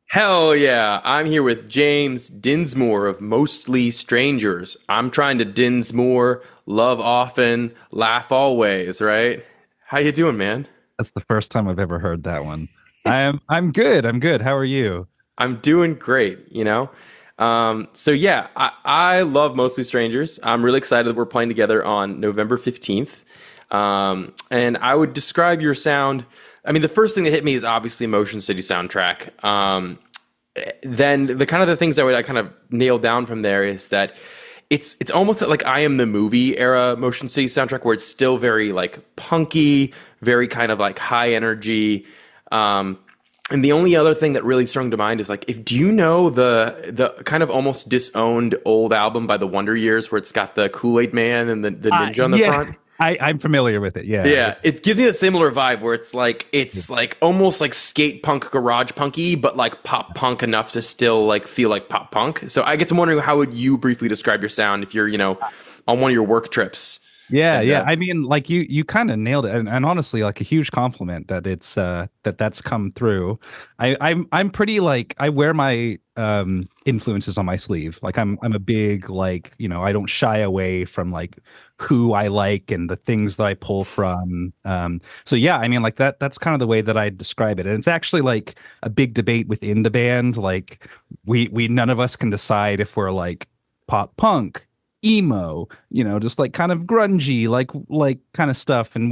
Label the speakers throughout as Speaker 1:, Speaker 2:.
Speaker 1: Hell yeah. I'm here with James Dinsmore of Mostly Strangers. I'm trying to Dinsmore, love often, laugh always, right? How you doing, man?
Speaker 2: That's the first time I've ever heard that one. I'm good. I'm good. How are you?
Speaker 1: I'm doing great. So yeah, I love Mostly Strangers. I'm really excited that we're playing together on November 15th. And I would describe your sound. I mean, the first thing that hit me is obviously Motion City soundtrack. Then the kind of the things I kind of nail down from there is that it's almost like I Am the Movie era Motion City soundtrack where it's still very like punky, very kind of like high energy. And the only other thing that really sprung to mind is like, if do you know the kind of almost disowned old album by the Wonder Years where it's got the Kool-Aid Man and the ninja on the
Speaker 2: Yeah,
Speaker 1: front?
Speaker 2: I'm familiar with it. Yeah.
Speaker 1: Yeah, it gives me a similar vibe where it's like almost like skate punk garage punky, but like pop punk enough to still like feel like pop punk. So I get to wondering how would you briefly describe your sound if you're on one of your work trips
Speaker 2: Yeah,
Speaker 1: and
Speaker 2: yeah. I mean, like you kind of nailed it, and honestly, like a huge compliment that that's come through. I'm pretty like I wear my influences on my sleeve. Like I'm a big like I don't shy away from like who I like and the things that I pull from. So yeah, I mean like that's kind of the way that I describe it, and it's actually like a big debate within the band. Like we none of us can decide if we're like pop punk, emo, just like kind of grungy, like kind of stuff. And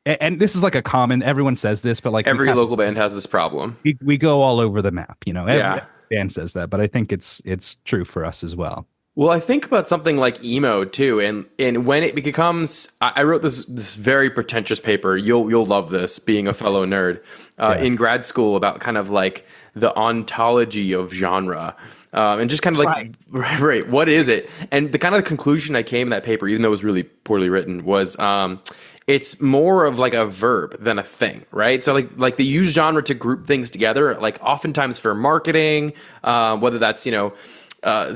Speaker 2: and this is like a common, everyone says this, but like
Speaker 1: every local band has this problem.
Speaker 2: we go all over the map. Every
Speaker 1: Yeah.
Speaker 2: band says that, but I think it's true for us as well.
Speaker 1: Well, I think about something like emo too, and when it becomes, I wrote this very pretentious paper. You'll love this, being a fellow nerd,
Speaker 2: Yeah.
Speaker 1: in grad school about kind of like the ontology of genre, and just kind of like
Speaker 2: Right.
Speaker 1: right, what is it? And the kind of conclusion I came in that paper, even though it was really poorly written, was it's more of like a verb than a thing, right? So like they use genre to group things together, like oftentimes for marketing, whether that's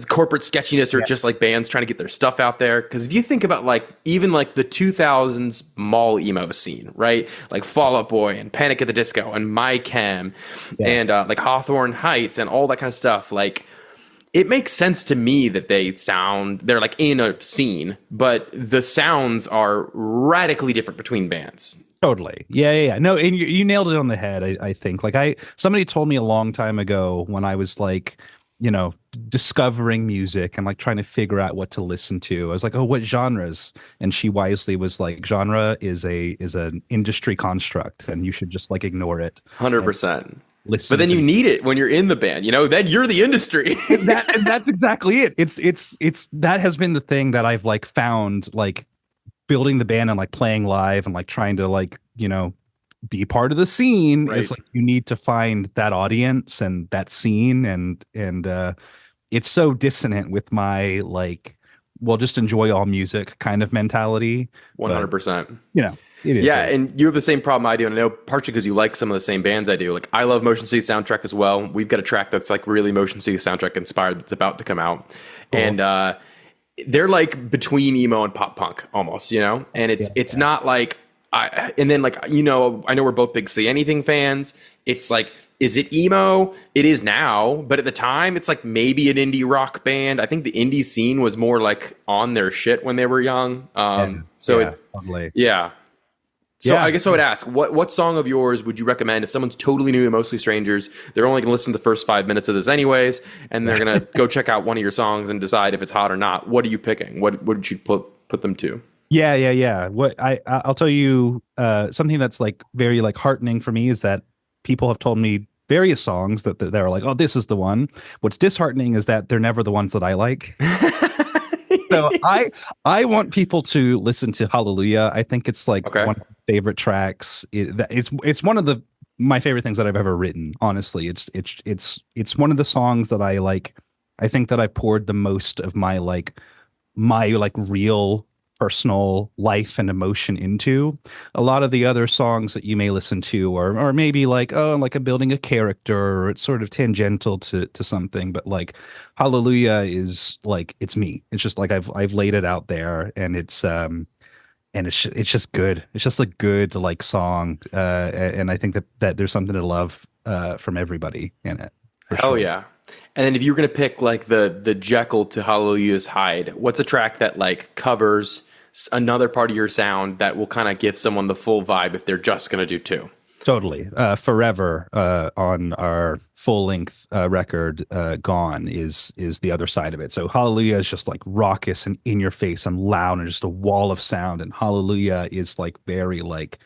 Speaker 1: corporate sketchiness or
Speaker 2: Yeah.
Speaker 1: just like bands trying to get their stuff out there. Because if you think about like even like the 2000s mall emo scene, right? Like Fall Out Boy and Panic at the Disco and My Chem
Speaker 2: Yeah.
Speaker 1: and like Hawthorne Heights and all that kind of stuff, like it makes sense to me that they're like in a scene, but the sounds are radically different between bands.
Speaker 2: Totally. Yeah, yeah, yeah. No, and you nailed it on the head, I think. Like somebody told me a long time ago when I was like, discovering music and like trying to figure out what to listen to. I was like, "Oh, what genres?" And she wisely was like, "Genre is an industry construct and you should just like ignore it and
Speaker 1: 100%. But
Speaker 2: listen
Speaker 1: then
Speaker 2: to
Speaker 1: you need it when you're in the band, then you're the industry.
Speaker 2: and that's exactly it. It's that has been the thing that I've like found like building the band and like playing live and like trying to like be part of the scene is
Speaker 1: Right.
Speaker 2: like you need to find that audience and that scene and it's so dissonant with my like well just enjoy all music kind of mentality, but
Speaker 1: 100%.
Speaker 2: it is
Speaker 1: Yeah,
Speaker 2: what it is.
Speaker 1: and you have the same problem I do, and I know partially because you like some of the same bands I do. Like I love Motion City soundtrack as well. We've got a track that's like really Motion City soundtrack inspired that's about to come out,
Speaker 2: Cool.
Speaker 1: and they're like between emo and pop punk almost. And
Speaker 2: Yeah,
Speaker 1: it's
Speaker 2: yeah,
Speaker 1: not like and then like I know we're both big Say Anything fans. It's like, is it emo? It is now, but at the time, it's like maybe an indie rock band. I think the indie scene was more like on their shit when they were young.
Speaker 2: yeah,
Speaker 1: So
Speaker 2: yeah,
Speaker 1: it
Speaker 2: totally.
Speaker 1: yeah. So
Speaker 2: Yeah.
Speaker 1: I guess I would ask, what song of yours would you recommend if someone's totally new and mostly strangers? They're only going to listen to the first 5 minutes of this anyways, and they're going to go check out one of your songs and decide if it's hot or not. What are you picking? What would you put them to?
Speaker 2: Yeah, yeah, yeah. What I'll tell you something that's like very like heartening for me is that people have told me various songs that they're like, "Oh, this is the one." What's disheartening is that they're never the ones that I like. So I want people to listen to Hallelujah. I think it's like
Speaker 1: Okay.
Speaker 2: one of my favorite tracks. It's one of the my favorite things that I've ever written. Honestly, it's one of the songs that I like. I think that I poured the most of my real personal life and emotion into. A lot of the other songs that you may listen to or maybe like, oh, like a building a character or it's sort of tangential to something, but like Hallelujah is like it's me. It's just like I've laid it out there and it's just good. It's just a good like song. And I think that there's something to love from everybody in it for
Speaker 1: Hell
Speaker 2: sure.
Speaker 1: yeah. And then if you were gonna pick like the Jekyll to Hallelujah's Hyde, what's a track that like covers another part of your sound that will kind of give someone the full vibe if they're just gonna do two?
Speaker 2: Totally. Forever on our full length record, Gone is the other side of it. So Hallelujah is just like raucous and in your face and loud and just a wall of sound. And Hallelujah is like very like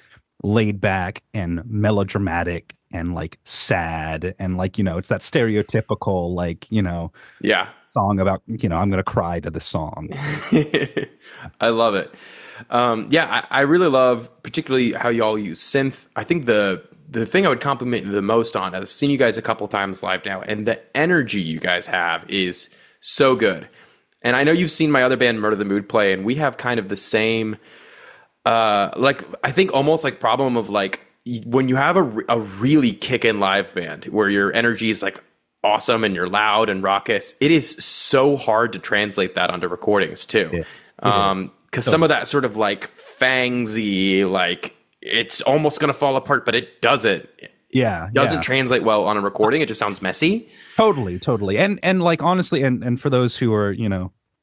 Speaker 2: laid back and melodramatic and like sad and like, it's that stereotypical like,
Speaker 1: Yeah.
Speaker 2: song about, I'm gonna cry to the song.
Speaker 1: I love it. Yeah, I really love particularly how y'all use synth. I think the thing I would compliment you the most on, I've seen you guys a couple times live now, and the energy you guys have is so good. And I know you've seen my other band, Murder the Mood, play, and we have kind of the same, like I think almost like problem of like when you have a really kick-in live band where your energy is like awesome and you're loud and raucous, it is so hard to translate that onto recordings too.
Speaker 2: Yes,
Speaker 1: Because some of that sort of like fangsy, like it's almost gonna fall apart, but it doesn't.
Speaker 2: yeah,
Speaker 1: Doesn't translate well on a recording. It just sounds messy.
Speaker 2: totally. And like honestly, and for those who are,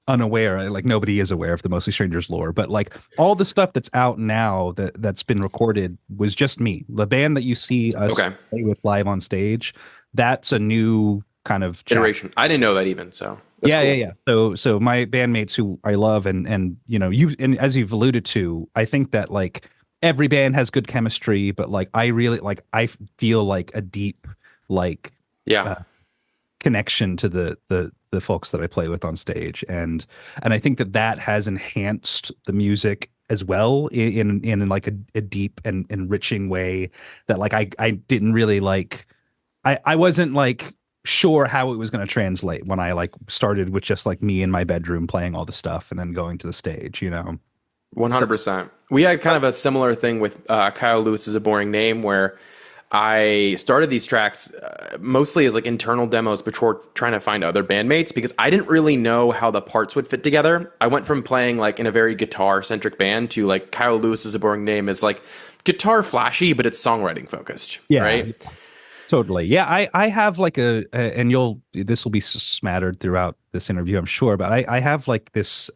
Speaker 2: unaware, like nobody is aware of the Mostly Strangers lore, but like all the stuff that's out now that's been recorded was just me. The band that you see us
Speaker 1: Okay.
Speaker 2: play with live on stage, that's a new kind of
Speaker 1: Iteration. I didn't know that even. So that's cool.
Speaker 2: yeah. So my bandmates who I love and and as you've alluded to, I think that like every band has good chemistry, but like I really like I feel like a deep like
Speaker 1: Yeah.
Speaker 2: connection to the folks that I play with on stage, and I think that has enhanced the music as well in like a deep and enriching way that like I didn't really like I wasn't like sure how it was going to translate when I like started with just like me in my bedroom playing all the stuff and then going to the stage.
Speaker 1: 100%. We had kind of a similar thing with Kyle Lewis is a Boring Name, where I started these tracks mostly as like internal demos before trying to find other bandmates because I didn't really know how the parts would fit together. I went from playing like in a very guitar centric band to like Kyle Lewis is a Boring Name is like guitar flashy, but it's songwriting focused.
Speaker 2: Yeah.
Speaker 1: Right.
Speaker 2: Totally. Yeah, I have like and this will be smattered throughout this interview, I'm sure, but I have like this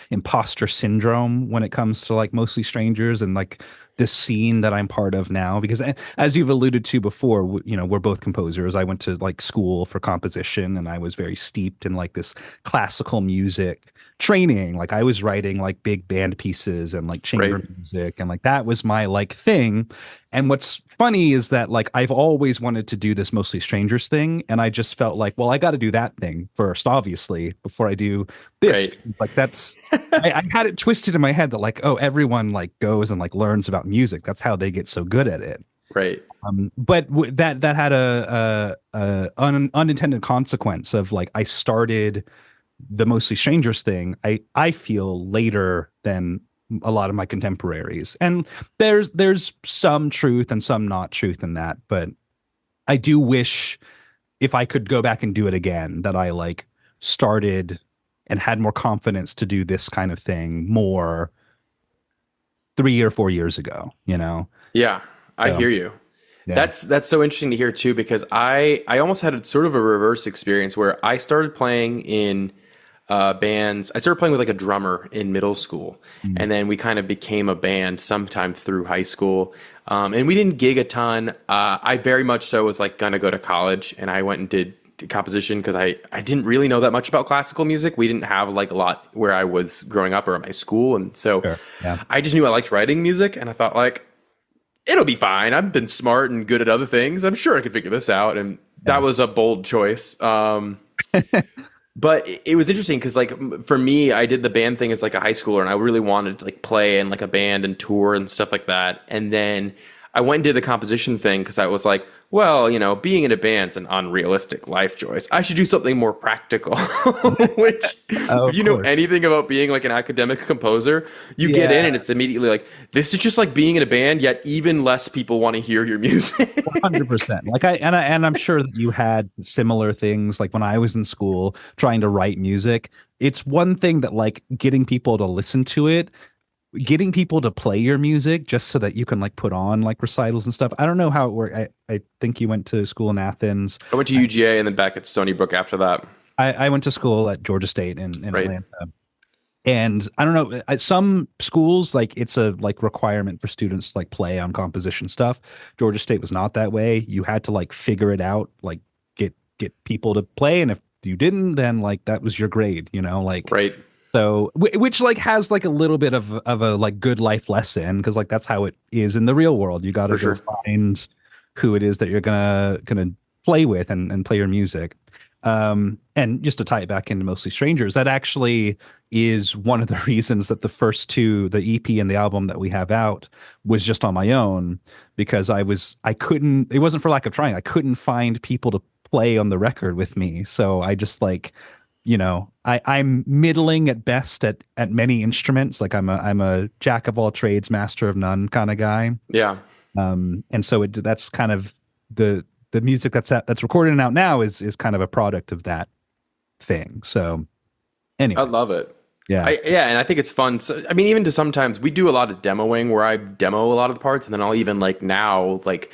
Speaker 2: imposter syndrome when it comes to like Mostly Strangers and like this scene that I'm part of now, because as you've alluded to before, we're both composers. I went to like school for composition and I was very steeped in like this classical music training. Like I was writing like big band pieces and like chamber
Speaker 1: Right.
Speaker 2: music and like that was my like thing. And what's funny is that like I've always wanted to do this Mostly Strangers thing, and I just felt like, well, I got to do that thing first, obviously, before I do this.
Speaker 1: Right.
Speaker 2: Like that's I had it twisted in my head that like, oh, everyone like goes and like learns about music. That's how they get so good at it.
Speaker 1: Right.
Speaker 2: But that had a unintended consequence of like I started the Mostly Strangers thing. I feel later than a lot of my contemporaries, and there's some truth and some not truth in that, but I do wish if I could go back and do it again that I like started and had more confidence to do this kind of thing more 3 or 4 years ago.
Speaker 1: Yeah. I
Speaker 2: So
Speaker 1: hear you.
Speaker 2: yeah.
Speaker 1: That's so interesting to hear too, because I almost had a sort of a reverse experience where I started playing in bands. I started playing with like a drummer in middle school, and then we kind of became a band sometime through high school. And we didn't gig a ton. I very much so was like gonna go to college, and I went and did composition because I didn't really know that much about classical music. We didn't have like a lot where I was growing up or at my school, and so
Speaker 2: Sure. Yeah.
Speaker 1: I just knew I liked writing music, and I thought like it'll be fine. I've been smart and good at other things. I'm sure I could figure this out, and that was a bold choice. But it was interesting because, like, for me, I did the band thing as like a high schooler, and I really wanted to like play in like a band and tour and stuff like that. And then I went and did the composition thing because I was like, well, being in a band's an unrealistic life choice. I should do something more practical. Which,
Speaker 2: Oh,
Speaker 1: if
Speaker 2: of
Speaker 1: you know
Speaker 2: course.
Speaker 1: anything about being like an academic composer, you get in
Speaker 2: Yeah.
Speaker 1: and it's immediately like, this is just like being in a band, yet even less people want to hear your music.
Speaker 2: 100%. Like I'm sure that you had similar things like when I was in school trying to write music. It's one thing that like getting people to listen to it getting people to play your music just so that you can like put on like recitals and stuff. I don't know how it worked. I think you went to school in Athens.
Speaker 1: I went to UGA and then back at Stony Brook after that.
Speaker 2: I went to school at Georgia State in
Speaker 1: Right.
Speaker 2: Atlanta. And I don't know, some schools like it's a like requirement for students to like play on composition stuff. Georgia State was not that way. You had to like figure it out, like get people to play, and if you didn't, then like that was your grade, like
Speaker 1: Right.
Speaker 2: so which like has like a little bit of a like good life lesson because like that's how it is in the real world. You got to
Speaker 1: For
Speaker 2: go
Speaker 1: sure.
Speaker 2: find who it is that you're gonna play with and play your music. And just to tie it back into Mostly Strangers, that actually is one of the reasons that the first two, the EP and the album that we have out, was just on my own because I couldn't, it wasn't for lack of trying. I couldn't find people to play on the record with me. So I just like, I'm middling at best at many instruments. Like I'm a jack of all trades, master of none kind of guy.
Speaker 1: Yeah.
Speaker 2: And so that's kind of the music that's recorded and out now is kind of a product of that thing. So
Speaker 1: I
Speaker 2: anyway,
Speaker 1: love it.
Speaker 2: yeah,
Speaker 1: Yeah, and I think it's fun. So, I mean, even to sometimes we do a lot of demoing where I demo a lot of the parts, and then I'll even like now like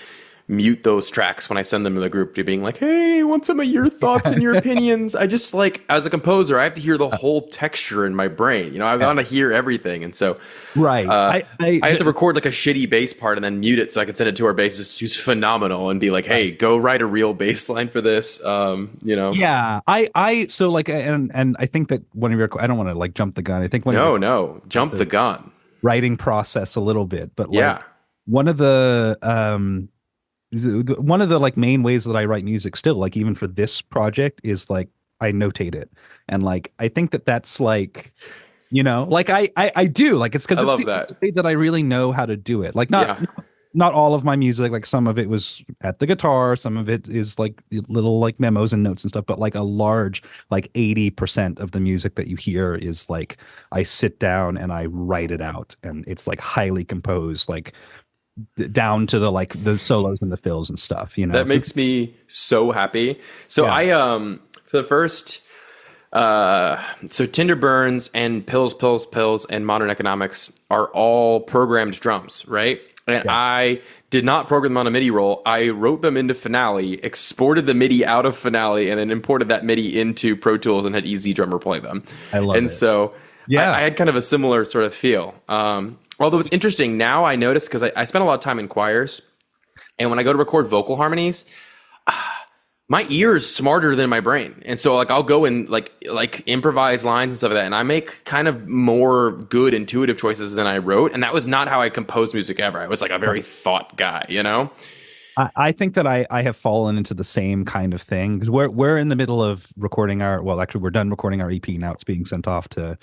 Speaker 1: mute those tracks when I send them to the group to being like, hey, want some of your thoughts and your opinions? I just like as a composer, I have to hear the whole texture in my brain. I want to hear everything, and so
Speaker 2: right.
Speaker 1: I have to record like a shitty bass part and then mute it so I can send it to our bassist who's phenomenal and be like, hey, go write a real bass line for this.
Speaker 2: Yeah, I so like and I think that one of your I don't want to like jump the gun. I think one of
Speaker 1: No, jump the gun.
Speaker 2: writing process a little bit, but like
Speaker 1: Yeah.
Speaker 2: one of the like main ways that I write music still, like even for this project, is like I notate it, and like I think that that's like, like I do like it's because
Speaker 1: I
Speaker 2: it's
Speaker 1: love
Speaker 2: the
Speaker 1: that.
Speaker 2: only way that I really know how to do it. Like not
Speaker 1: Yeah.
Speaker 2: not all of my music, like some of it was at the guitar, some of it is like little like memos and notes and stuff, but like a large like 80% of the music that you hear is like I sit down and I write it out, and it's like highly composed, like down to the like the solos and the fills and stuff,
Speaker 1: That makes me so happy. So
Speaker 2: Yeah.
Speaker 1: I for the first so Tinder Burns and Pills and Modern Economics are all programmed drums, right? And I did not program them on a MIDI roll. I wrote them into Finale, exported the MIDI out of Finale, and then imported that MIDI into Pro Tools and had Easy Drummer play them.
Speaker 2: I love
Speaker 1: and
Speaker 2: it.
Speaker 1: so
Speaker 2: Yeah.
Speaker 1: I had kind of a similar sort of feel. Although it's interesting now, I notice because I spent a lot of time in choirs, and when I go to record vocal harmonies, my ear is smarter than my brain, and so like I'll go and like improvise lines and stuff like that, and I make kind of more good intuitive choices than I wrote, and that was not how I composed music ever. I was like a very thought guy.
Speaker 2: I think that I have fallen into the same kind of thing because we're in the middle of recording actually we're done recording our EP now. It's being sent off to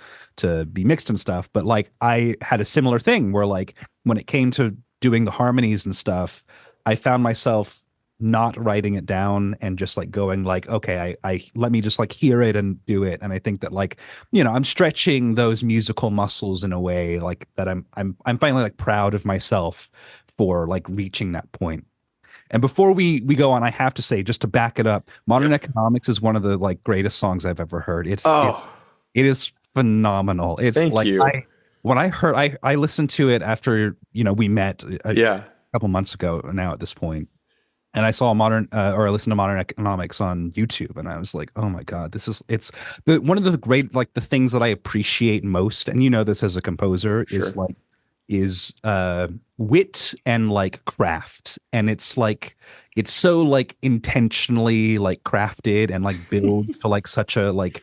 Speaker 2: be mixed and stuff. But like I had a similar thing where like when it came to doing the harmonies and stuff, I found myself not writing it down and just like going like, okay, I let me just like hear it and do it. And I think that like, I'm stretching those musical muscles in a way like that I'm finally like proud of myself for like reaching that point. And before we go on, I have to say, just to back it up, Modern Economics is one of the like greatest songs I've ever heard. It is phenomenal. It's
Speaker 1: Thank
Speaker 2: like
Speaker 1: you.
Speaker 2: when I heard I listened to it after we met a couple months ago now at this point, and I saw or I listened to Modern Economics on YouTube, and I was like, oh my God, it's one of the great like the things that I appreciate most, and this as a composer is wit and like craft, and it's so like intentionally like crafted and like built to like such a like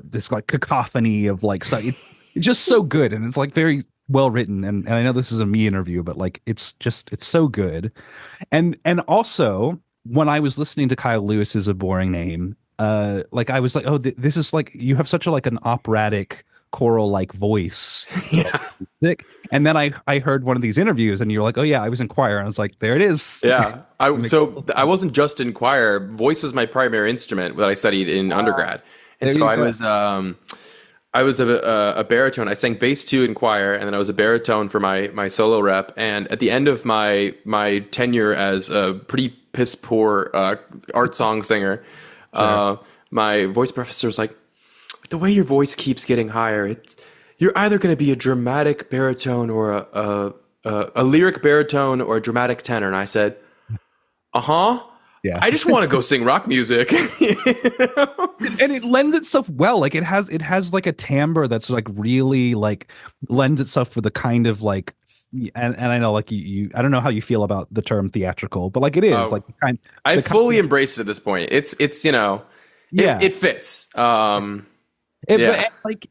Speaker 2: this like cacophony of like it's just so good, and it's like very well written, and I know this is a me interview, but like it's so good. And also when I was listening to Kyle Lewis is a boring name, like I was like, oh, this is like you have such a like an operatic choral like voice.
Speaker 1: Yeah.
Speaker 2: And then I heard one of these interviews and you're like, oh yeah, I was in choir, and I was like, there it is.
Speaker 1: Yeah. I wasn't just in choir. Voice was my primary instrument that I studied in undergrad. And so I was a baritone. I sang bass 2 in choir, and then I was a baritone for my solo rep. And at the end of my tenure as a pretty piss poor art song singer, my voice professor was like, the way your voice keeps getting higher, you're either going to be a dramatic baritone or a lyric baritone or a dramatic tenor. And I said, uh-huh.
Speaker 2: Yeah.
Speaker 1: I just want to go sing rock music.
Speaker 2: And it lends itself well. Like it has like a timbre that's like really like lends itself for the kind of like and I know like you I don't know how you feel about the term theatrical, but like it is like
Speaker 1: I
Speaker 2: the kind
Speaker 1: fully embraced it at this point. It's
Speaker 2: yeah.
Speaker 1: it fits.
Speaker 2: But
Speaker 1: Yeah.
Speaker 2: like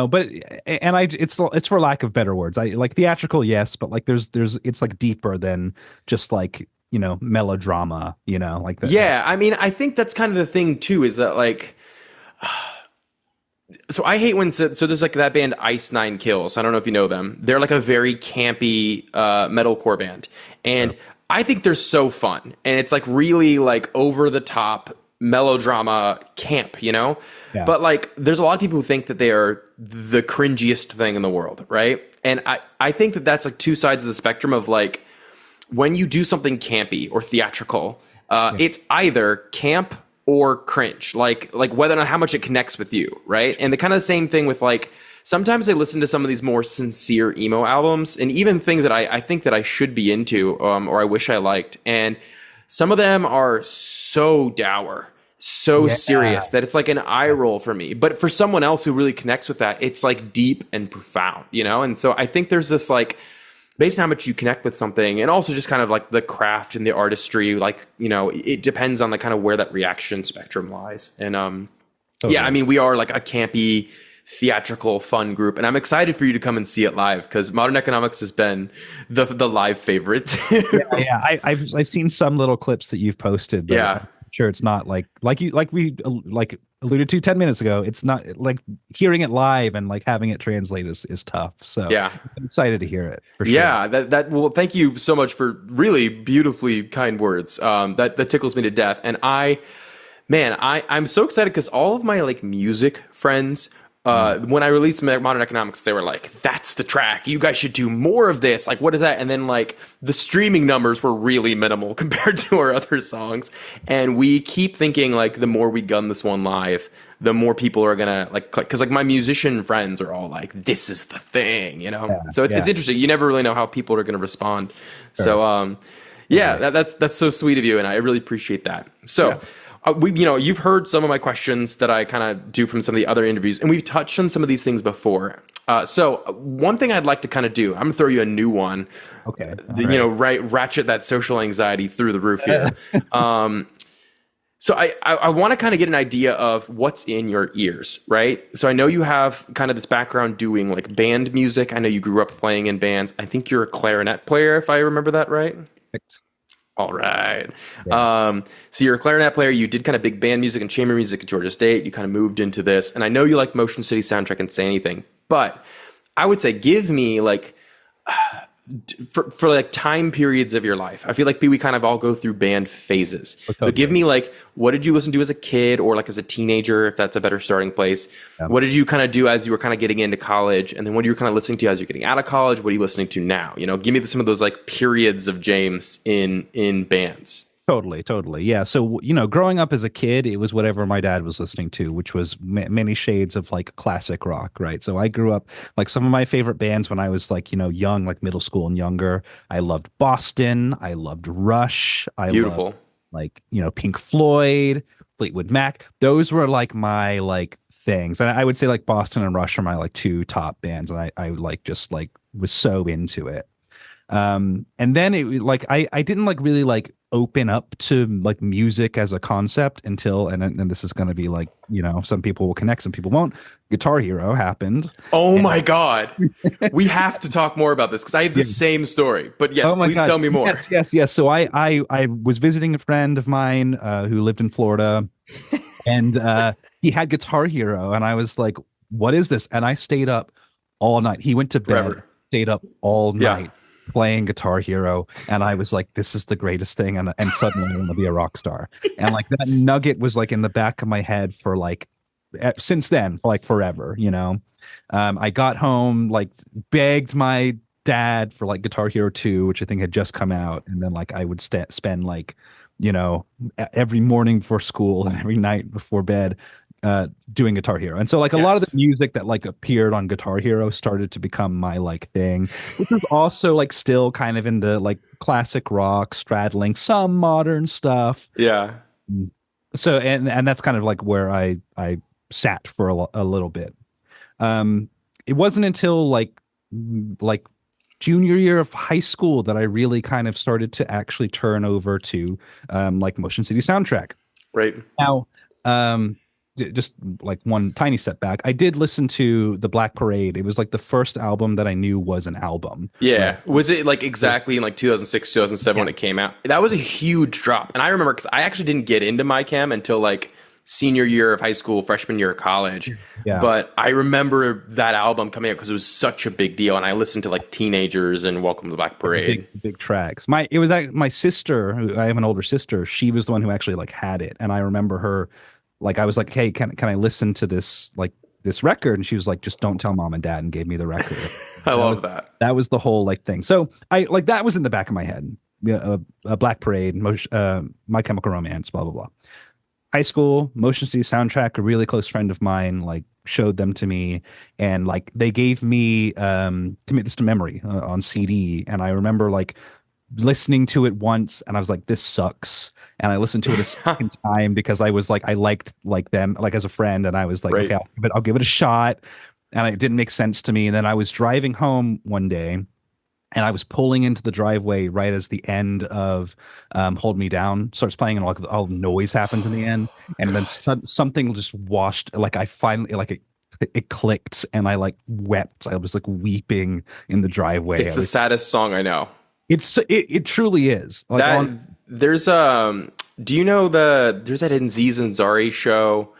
Speaker 2: but and it's for lack of better words. I like theatrical, yes, but like there's it's like deeper than just like melodrama. Like that.
Speaker 1: Yeah, I mean, I think that's kind of the thing too, is that like, so I hate when so there's like that band Ice Nine Kills. I don't know if you know them. They're like a very campy metalcore band, and I think they're so fun, and it's like really like over the top melodrama camp, you know.
Speaker 2: Yeah.
Speaker 1: But like, there's a lot of people who think that they are the cringiest thing in the world, right? And I think that that's like two sides of the spectrum of like, when you do something campy or theatrical, it's either camp or cringe, like whether or not how much it connects with you, right? And the kind of same thing with like, sometimes I listen to some of these more sincere emo albums and even things that I think that I should be into, or I wish I liked. And some of them are so dour, so serious that it's like an eye roll for me. But for someone else who really connects with that, it's like deep and profound, you know? And so I think there's this like, based on how much you connect with something, and also just kind of like the craft and the artistry, like, it depends on the kind of where that reaction spectrum lies. And yeah, I mean, we are like a campy, theatrical, fun group, and I'm excited for you to come and see it live, because Modern Economics has been the live favorite.
Speaker 2: Yeah. I've seen some little clips that you've posted, but
Speaker 1: Yeah.
Speaker 2: I'm sure it's not like we like alluded to 10 minutes ago. It's not like hearing it live and like having it translate is tough. So
Speaker 1: Yeah.
Speaker 2: I'm excited to hear it for sure.
Speaker 1: Yeah, well, thank you so much for really beautifully kind words. That tickles me to death. And I'm so excited because all of my like music friends, when I released Modern Economics, they were like, "That's the track. You guys should do more of this. Like, what is that?" And then like the streaming numbers were really minimal compared to our other songs. And we keep thinking like the more we gun this one live, the more people are gonna like, because like my musician friends are all like, "This is the thing," you know. So it's interesting. You never really know how people are gonna respond. Sure. So yeah, that's so sweet of you, and I really appreciate that. So. Yeah. You've heard some of my questions that I kind of do from some of the other interviews, and we've touched on some of these things before. So one thing I'd like to kind of do, I'm going to throw you a new one.
Speaker 2: Okay.
Speaker 1: Ratchet that social anxiety through the roof here. So I want to kind of get an idea of what's in your ears, right? So I know you have kind of this background doing like band music. I know you grew up playing in bands. I think you're a clarinet player, if I remember that right.
Speaker 2: Perfect.
Speaker 1: All right. Yeah. So you're a clarinet player. You did kind of big band music and chamber music at Georgia State. You kind of moved into this. And I know you like Motion City Soundtrack and Say Anything. But I would say give me like, for like time periods of your life. I feel like we kind of all go through band phases. Okay. So give me like, what did you listen to as a kid or like as a teenager, if that's a better starting place? Yeah. What did you kind of do as you were kind of getting into college? And then what are you kind of listening to as you're getting out of college? What are you listening to now? Give me some of those like periods of James in bands.
Speaker 2: Totally. Yeah. So, growing up as a kid, it was whatever my dad was listening to, which was many shades of like classic rock, right? So I grew up like some of my favorite bands when I was like, young, like middle school and younger. I loved Boston. I loved Rush.
Speaker 1: Beautiful.
Speaker 2: Loved, Pink Floyd, Fleetwood Mac. Those were like my like things. And I would say like Boston and Rush are my like two top bands. And I like just like was so into it. And then it like I didn't like really like open up to like music as a concept until and this is going to be like some people will connect, some people won't. Guitar Hero happened.
Speaker 1: My god, we have to talk more about this because I have the same story, but yes, please tell me more.
Speaker 2: Yes. So I was visiting a friend of mine who lived in Florida, and he had Guitar Hero, and I was like, what is this? And I stayed up all night. He went to bed. Forever. Stayed up all night playing Guitar Hero, and I was like, this is the greatest thing, and suddenly I'm gonna be a rock star. And like that nugget was like in the back of my head for like since then, for like forever. I got home, like begged my dad for like Guitar Hero 2, which I think had just come out, and then like I would spend like every morning before school and every night before bed doing Guitar Hero. And so like a lot of the
Speaker 1: Yes.
Speaker 2: music that like appeared on Guitar Hero started to become my like thing, which was also like still kind of in the like classic rock, straddling some modern stuff.
Speaker 1: Yeah.
Speaker 2: So and that's kind of like where I sat for a little bit. Um, it wasn't until like junior year of high school that I really kind of started to actually turn over to like Motion City Soundtrack.
Speaker 1: Right.
Speaker 2: Now, um, just like one tiny step back, I did listen to the Black Parade. It was like the first album that I knew was an album, right?
Speaker 1: Yeah. Was it like exactly in like 2006, 2007 when it
Speaker 2: Yes.
Speaker 1: came out? That was a huge drop. And I remember because I actually didn't get into my chem until like senior year of high school, freshman year of college.
Speaker 2: Yeah.
Speaker 1: But I remember that album coming out because it was such a big deal. And I listened to like Teenagers and Welcome to the Black
Speaker 2: Big
Speaker 1: Parade.
Speaker 2: big tracks. It was my sister, who I have an older sister. She was the one who actually like had it, and I remember her like I was like, "Hey, can I listen to this like this record?" And she was like, "Just don't tell mom and dad," and gave me the record.
Speaker 1: I
Speaker 2: That was
Speaker 1: love that.
Speaker 2: that was the whole like thing. So I like that was in the back of my head. Yeah, Black Parade, My Chemical Romance, blah blah blah. High school, Motion City Soundtrack, a really close friend of mine like showed them to me, and like they gave me commit this to memory on CD. And I remember like listening to it once and I was like, this sucks. And I listened to it a second time because I was like, I liked like them like as a friend, and I was like,
Speaker 1: Right.
Speaker 2: okay, I'll give it a shot. And it didn't make sense to me. And then I was driving home one day, and I was pulling into the driveway right as the end of "Hold Me Down" starts playing, and all noise happens in the end, and then something just washed. Like I finally like it clicked, and I like wept. I was like weeping in the driveway.
Speaker 1: It's the saddest song I know.
Speaker 2: It truly is like
Speaker 1: That
Speaker 2: on
Speaker 1: there's do you know there's that Aziz Ansari show,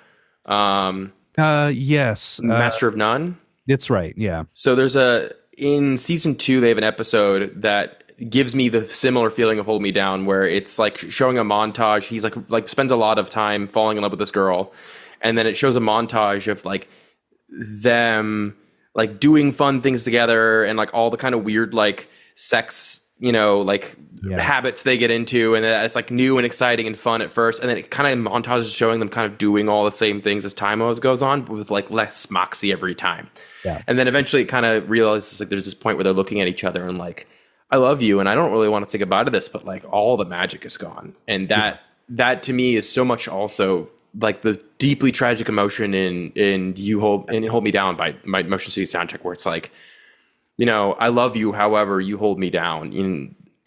Speaker 1: um
Speaker 2: yes,
Speaker 1: Master of None?
Speaker 2: it's right, yeah.
Speaker 1: So there's a in season 2 they have an episode that gives me the similar feeling of Hold Me Down, where it's like showing a montage. He's like spends a lot of time falling in love with this girl, and then it shows a montage of like them like doing fun things together and like all the kind of weird like sex, like
Speaker 2: Yeah.
Speaker 1: habits they get into, and it's like new and exciting and fun at first, and then it kind of montages showing them kind of doing all the same things as time always goes on, but with like less moxie every time.
Speaker 2: Yeah.
Speaker 1: And then eventually it kind of realizes like there's this point where they're looking at each other and like, I love you and I don't really want to say goodbye to this, but like all the magic is gone. And that to me is so much also like the deeply tragic emotion in Hold Me Down by my Motion City Soundtrack, where it's like, I love you, however you hold me down.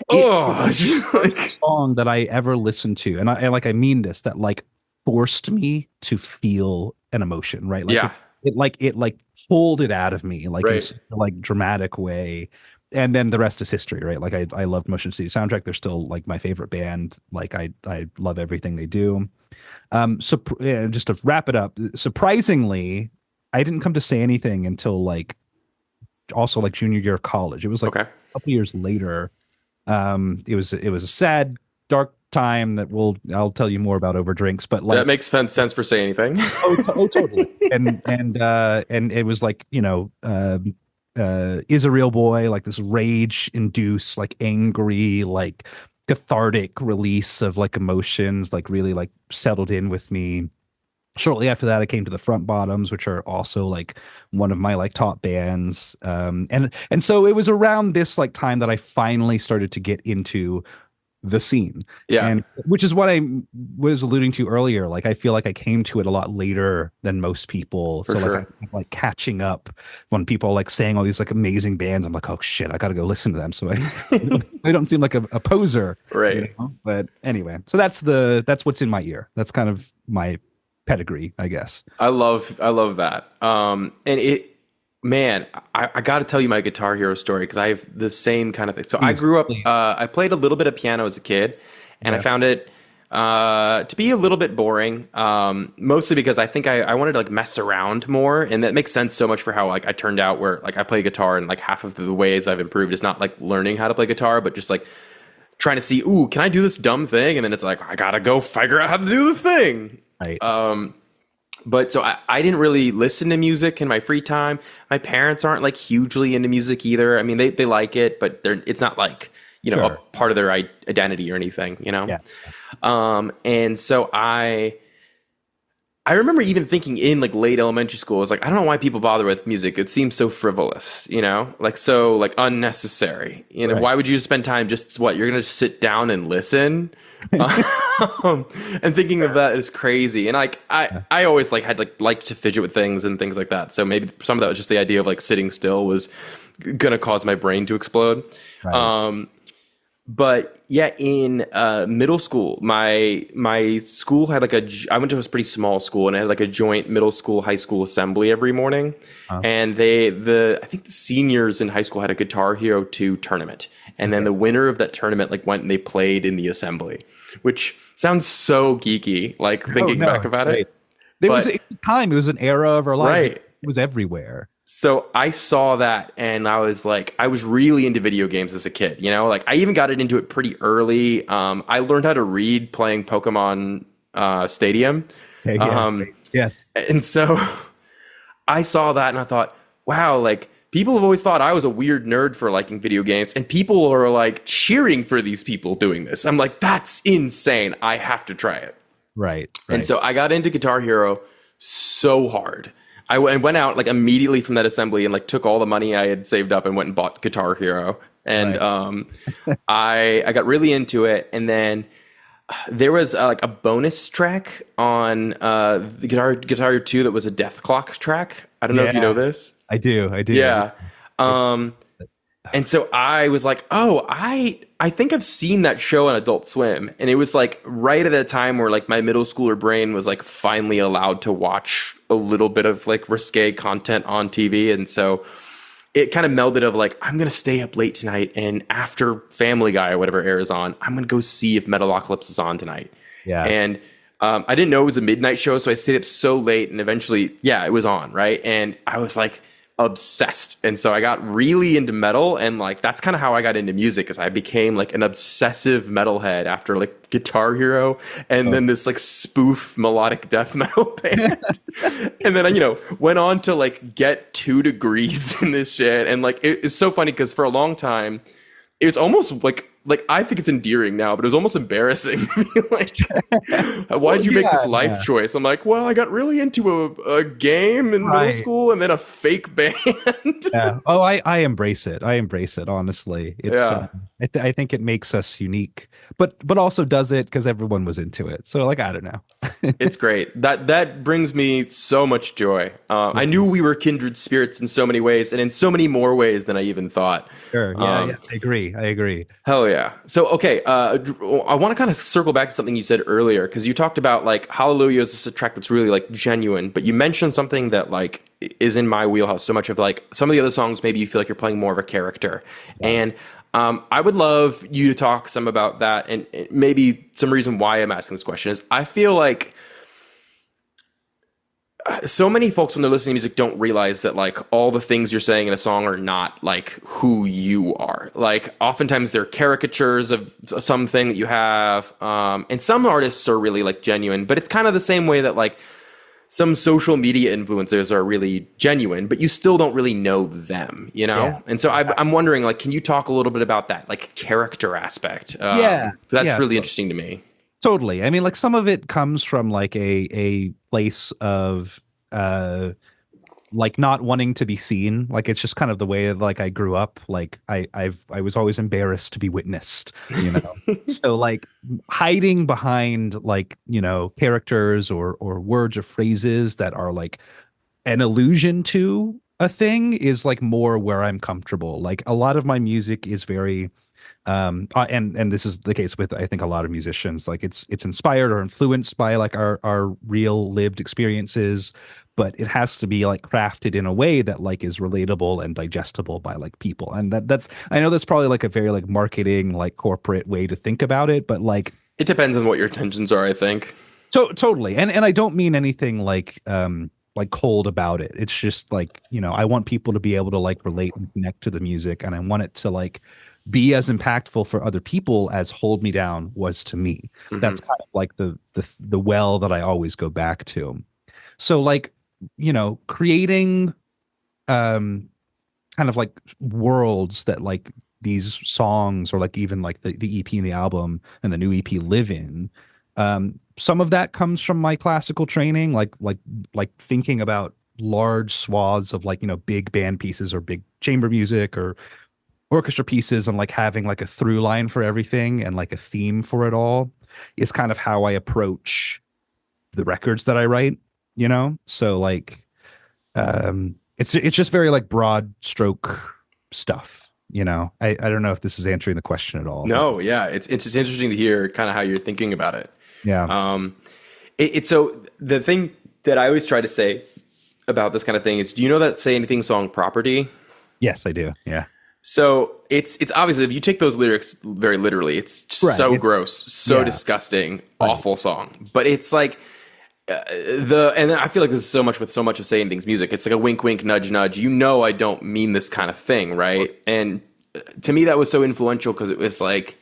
Speaker 1: It's just like
Speaker 2: Song that I ever listened to, and I mean this, that like forced me to feel an emotion, right? Like
Speaker 1: yeah,
Speaker 2: it pulled it out of me like in
Speaker 1: right.
Speaker 2: such a like dramatic way. And then the rest is history, right? Like I loved Motion City Soundtrack. They're still like my favorite band. Like I love everything they do. So yeah, just to wrap it up, surprisingly, I didn't come to say anything until like also like junior year of college. It was like
Speaker 1: Okay.
Speaker 2: a couple years later. It was a sad, dark time that I'll tell you more about over drinks. But
Speaker 1: That
Speaker 2: like,
Speaker 1: makes sense for saying anything.
Speaker 2: totally. And it was like is a real boy, like this rage induced, like angry, like cathartic release of like emotions, like really like settled in with me. Shortly after that, I came to the Front Bottoms, which are also like one of my like top bands. And so it was around this like time that I finally started to get into the scene,
Speaker 1: Yeah,
Speaker 2: and which is what I was alluding to earlier. Like I feel like I came to it a lot later than most people.
Speaker 1: for
Speaker 2: So like
Speaker 1: sure.
Speaker 2: I'm like catching up when people are like saying all these like amazing bands. I'm like, oh shit, I got to go listen to them. So I don't seem like a poser,
Speaker 1: Right.
Speaker 2: But anyway, so that's what's in my ear. That's kind of my pedigree, I guess.
Speaker 1: I love that. And man, I got to tell you my Guitar Hero story because I have the same kind of thing. So I
Speaker 2: Please,
Speaker 1: grew up,
Speaker 2: please.
Speaker 1: I played a little bit of piano as a kid, and I
Speaker 2: Yeah.
Speaker 1: found it to be a little bit boring, mostly because I think I wanted to like mess around more, and that makes sense so much for how like I turned out, where like I play guitar, and like half of the ways I've improved is not like learning how to play guitar, but just like trying to see, ooh, can I do this dumb thing? And then it's like, I gotta go figure out how to do the thing.
Speaker 2: Right.
Speaker 1: But so I didn't really listen to music in my free time. My parents aren't like hugely into music either. I mean, they like it, but it's not like, a
Speaker 2: Sure.
Speaker 1: part of their identity or anything,
Speaker 2: Yeah.
Speaker 1: And so I remember even thinking in like late elementary school, I was like, I don't know why people bother with music. It seems so frivolous, you know, like so like unnecessary. You know,
Speaker 2: Right.
Speaker 1: why would you spend time just what you're gonna sit down and listen? And thinking of that is crazy. And like
Speaker 2: Yeah.
Speaker 1: I always like had like liked to fidget with things and things like that. So maybe some of that was just the idea of like sitting still was gonna cause my brain to explode.
Speaker 2: Right.
Speaker 1: Um, but yeah, in middle school, my school had like I went to a pretty small school and it had like a joint middle school high school assembly every morning,
Speaker 2: Huh.
Speaker 1: and I think the seniors in high school had a Guitar Hero 2 tournament, and then
Speaker 2: Okay.
Speaker 1: the winner of that tournament like went and they played in the assembly, which sounds so geeky, like
Speaker 2: Oh
Speaker 1: thinking back
Speaker 2: no.
Speaker 1: about
Speaker 2: Right.
Speaker 1: it.
Speaker 2: There was
Speaker 1: But
Speaker 2: a time. It was an era of our lives. It
Speaker 1: right,
Speaker 2: was everywhere.
Speaker 1: so I saw that and I was like, I was really into video games as a kid, you know, like I even got it into it pretty early. I learned how to read playing Pokemon Stadium.
Speaker 2: Okay. Yeah.
Speaker 1: Um,
Speaker 2: Right. Yes.
Speaker 1: and so I saw that and I thought, wow, like people have always thought I was a weird nerd for liking video games, and people are like cheering for these people doing this. I'm like, that's insane. I have to try it.
Speaker 2: Right.
Speaker 1: And
Speaker 2: Right.
Speaker 1: so I got into Guitar Hero so hard. I went out like immediately from that assembly and like took all the money I had saved up and went and bought Guitar Hero. And
Speaker 2: Right.
Speaker 1: I got really into it. And then there was like a bonus track on the Guitar Hero 2 that was a Death Clock track. I don't know if you know
Speaker 2: Yeah.
Speaker 1: this.
Speaker 2: I do. I do.
Speaker 1: Yeah.
Speaker 2: It's
Speaker 1: Um, and so I was like, oh, I think I've seen that show on Adult Swim. And it was like right at a time where like my middle schooler brain was like finally allowed to watch a little bit of like risque content on TV. And so it kind of melded of like, I'm gonna stay up late tonight, and after Family Guy or whatever airs on, I'm gonna go see if Metalocalypse is on tonight.
Speaker 2: yeah.
Speaker 1: And I didn't know it was a midnight show, so I stayed up so late, and eventually, yeah, it was on, right? And I was like obsessed, and so I got really into metal, and like that's kind of how I got into music, is I became like an obsessive metalhead after like Guitar Hero, and then this like spoof melodic death metal band, and then I went on to like get 2 degrees in this shit, and like it's so funny because for a long time it's almost like I think it's endearing now, but it was almost embarrassing to be like, why
Speaker 2: Well,
Speaker 1: did you make this
Speaker 2: yeah.
Speaker 1: life
Speaker 2: Yeah.
Speaker 1: choice? I'm like, well, I got really into a game in middle
Speaker 2: Right.
Speaker 1: school and then a fake band.
Speaker 2: Yeah. Oh, I embrace it. I embrace it. Honestly, it's.
Speaker 1: Yeah,
Speaker 2: I think it makes us unique, but also does it because everyone was into it. So like I don't know.
Speaker 1: it's great. That brings me so much joy. I knew we were kindred spirits in so many ways, and in so many more ways than I even thought.
Speaker 2: Sure. Yeah. Yeah. I agree. I agree.
Speaker 1: Hell yeah. So, okay, I want to kind of circle back to something you said earlier, because you talked about like Hallelujah is just a track that's really like genuine, but you mentioned something that like is in my wheelhouse so much of like some of the other songs, maybe you feel like you're playing more of a character. And I would love you to talk some about that, and maybe some reason why I'm asking this question is I feel like so many folks when they're listening to music don't realize that like all the things you're saying in a song are not like who you are. Like oftentimes they're caricatures of something that you have, and some artists are really like genuine, but it's kind of the same way that like some social media influencers are really genuine, but you still don't really know them, you know?
Speaker 2: Yeah.
Speaker 1: And so I'm wondering, like, can you talk a little bit about that, like character aspect?
Speaker 2: Yeah.
Speaker 1: That's
Speaker 2: Yeah.
Speaker 1: really interesting to me.
Speaker 2: Totally. I mean, like some of it comes from like a place of uh like not wanting to be seen. Like it's just kind of the way like I grew up. Like I was always embarrassed to be witnessed, you know. So like hiding behind like, characters or words or phrases that are like an allusion to a thing is like more where I'm comfortable. Like a lot of my music is very and this is the case with I think a lot of musicians, like it's inspired or influenced by like our real lived experiences, but it has to be like crafted in a way that like is relatable and digestible by like people. And that's I know that's probably like a very like marketing like corporate way to think about it, but like
Speaker 1: It depends on what your intentions are, I think.
Speaker 2: totally. And I don't mean anything like cold about it. It's just like, I want people to be able to like relate and connect to the music, and I want it to like be as impactful for other people as Hold Me Down was to me.
Speaker 1: Hmm.
Speaker 2: That's kind of like the well that I always go back to. So like, creating kind of like worlds that like these songs or like even like the EP and the album and the new EP live in Some of that comes from my classical training, like thinking about large swaths of like, big band pieces or big chamber music or orchestra pieces, and like having like a through line for everything and like a theme for it all is kind of how I approach the records that I write, So like it's just very like broad stroke stuff. I don't know if this is answering the question at all, but
Speaker 1: No, yeah, it's just interesting to hear kind of how you're thinking about it.
Speaker 2: yeah.
Speaker 1: Um, it's so the thing that I always try to say about this kind of thing is, do you know that Say Anything song Property?
Speaker 2: Yes, I do. Yeah.
Speaker 1: So it's obviously, if you take those lyrics very literally, it's just
Speaker 2: Right.
Speaker 1: so gross, so
Speaker 2: Yeah.
Speaker 1: disgusting,
Speaker 2: Right.
Speaker 1: awful song. But it's like and I feel like this is so much with so much of Say Anything's music. It's like a wink, wink, nudge, nudge. I don't mean this kind of thing, right? And to me, that was so influential because it was like,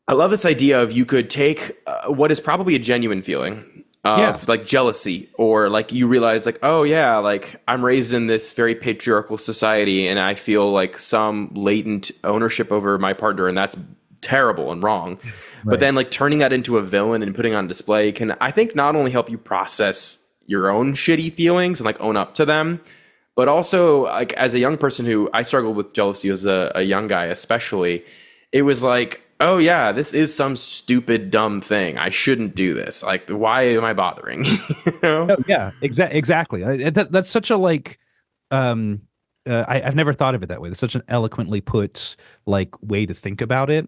Speaker 1: I love this idea of you could take what is probably a genuine feeling
Speaker 2: Yeah.
Speaker 1: of like jealousy, or like you realize like, oh yeah, like I'm raised in this very patriarchal society and I feel like some latent ownership over my partner, and that's terrible and wrong. But
Speaker 2: Right.
Speaker 1: then like turning that into a villain and putting on display can, I think, not only help you process your own shitty feelings and like own up to them, but also like as a young person who I struggled with jealousy as a young guy, especially, it was like, oh yeah, this is some stupid dumb thing. I shouldn't do this. Like, why am I bothering? you know?
Speaker 2: Oh, yeah. Exactly. That's such a like. Um. I've never thought of it that way. That's such an eloquently put like way to think about it.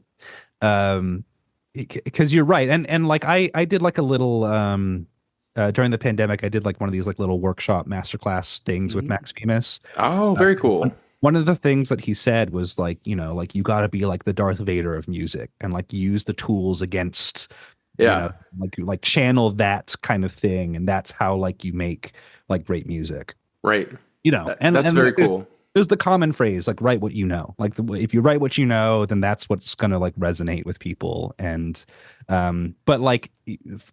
Speaker 2: Um. Because you're right, and like I did like a little during the pandemic. I did like one of these like little workshop masterclass things with Max Bemis.
Speaker 1: Oh, very cool.
Speaker 2: One of the things that he said was like, like you got to be like the Darth Vader of music and like use the tools against,
Speaker 1: Yeah,
Speaker 2: like channel that kind of thing, and that's how like you make like great music.
Speaker 1: right.
Speaker 2: And
Speaker 1: That's very cool.
Speaker 2: there's the common phrase like write what you know. Like if you write what you know, then that's what's gonna like resonate with people. And but like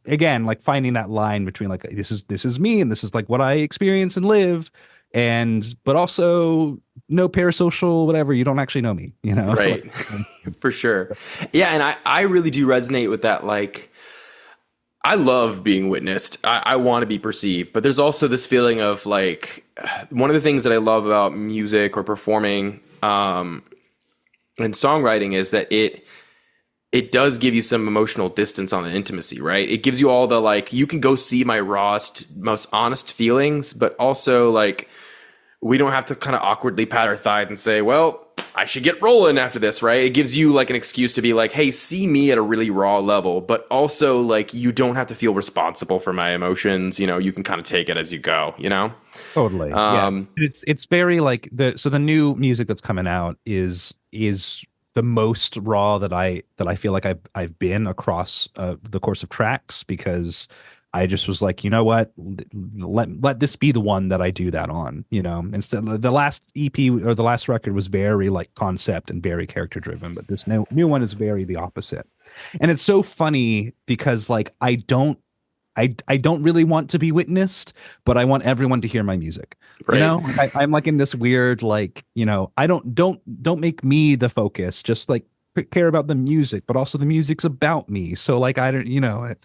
Speaker 2: again, like finding that line between like this is me and this is like what I experience and live, and but also no parasocial whatever, you don't actually know me,
Speaker 1: Right. For sure. Yeah, and I really do resonate with that. Like, I love being witnessed. I want to be perceived, but there's also this feeling of like, one of the things that I love about music or performing and songwriting is that it does give you some emotional distance on the intimacy, right? It gives you all the like, you can go see my rawest, most honest feelings, but also like, we don't have to kind of awkwardly pat our thigh and say, well, I should get rolling after this, right? It gives you like an excuse to be like, hey, see me at a really raw level, but also like you don't have to feel responsible for my emotions. You can kind of take it as you go.
Speaker 2: Totally. Yeah. It's very like the new music that's coming out is the most raw that I feel like I've been across the course of tracks, because I just was like, you know what, let this be the one that I do that on, instead the last EP or the last record was very like concept and very character driven, but this new one is very the opposite. And it's so funny because like I don't really want to be witnessed, but I want everyone to hear my music.
Speaker 1: Right.
Speaker 2: I'm like in this weird, like, I don't make me the focus, just like care about the music, but also the music's about me. So like, I don't,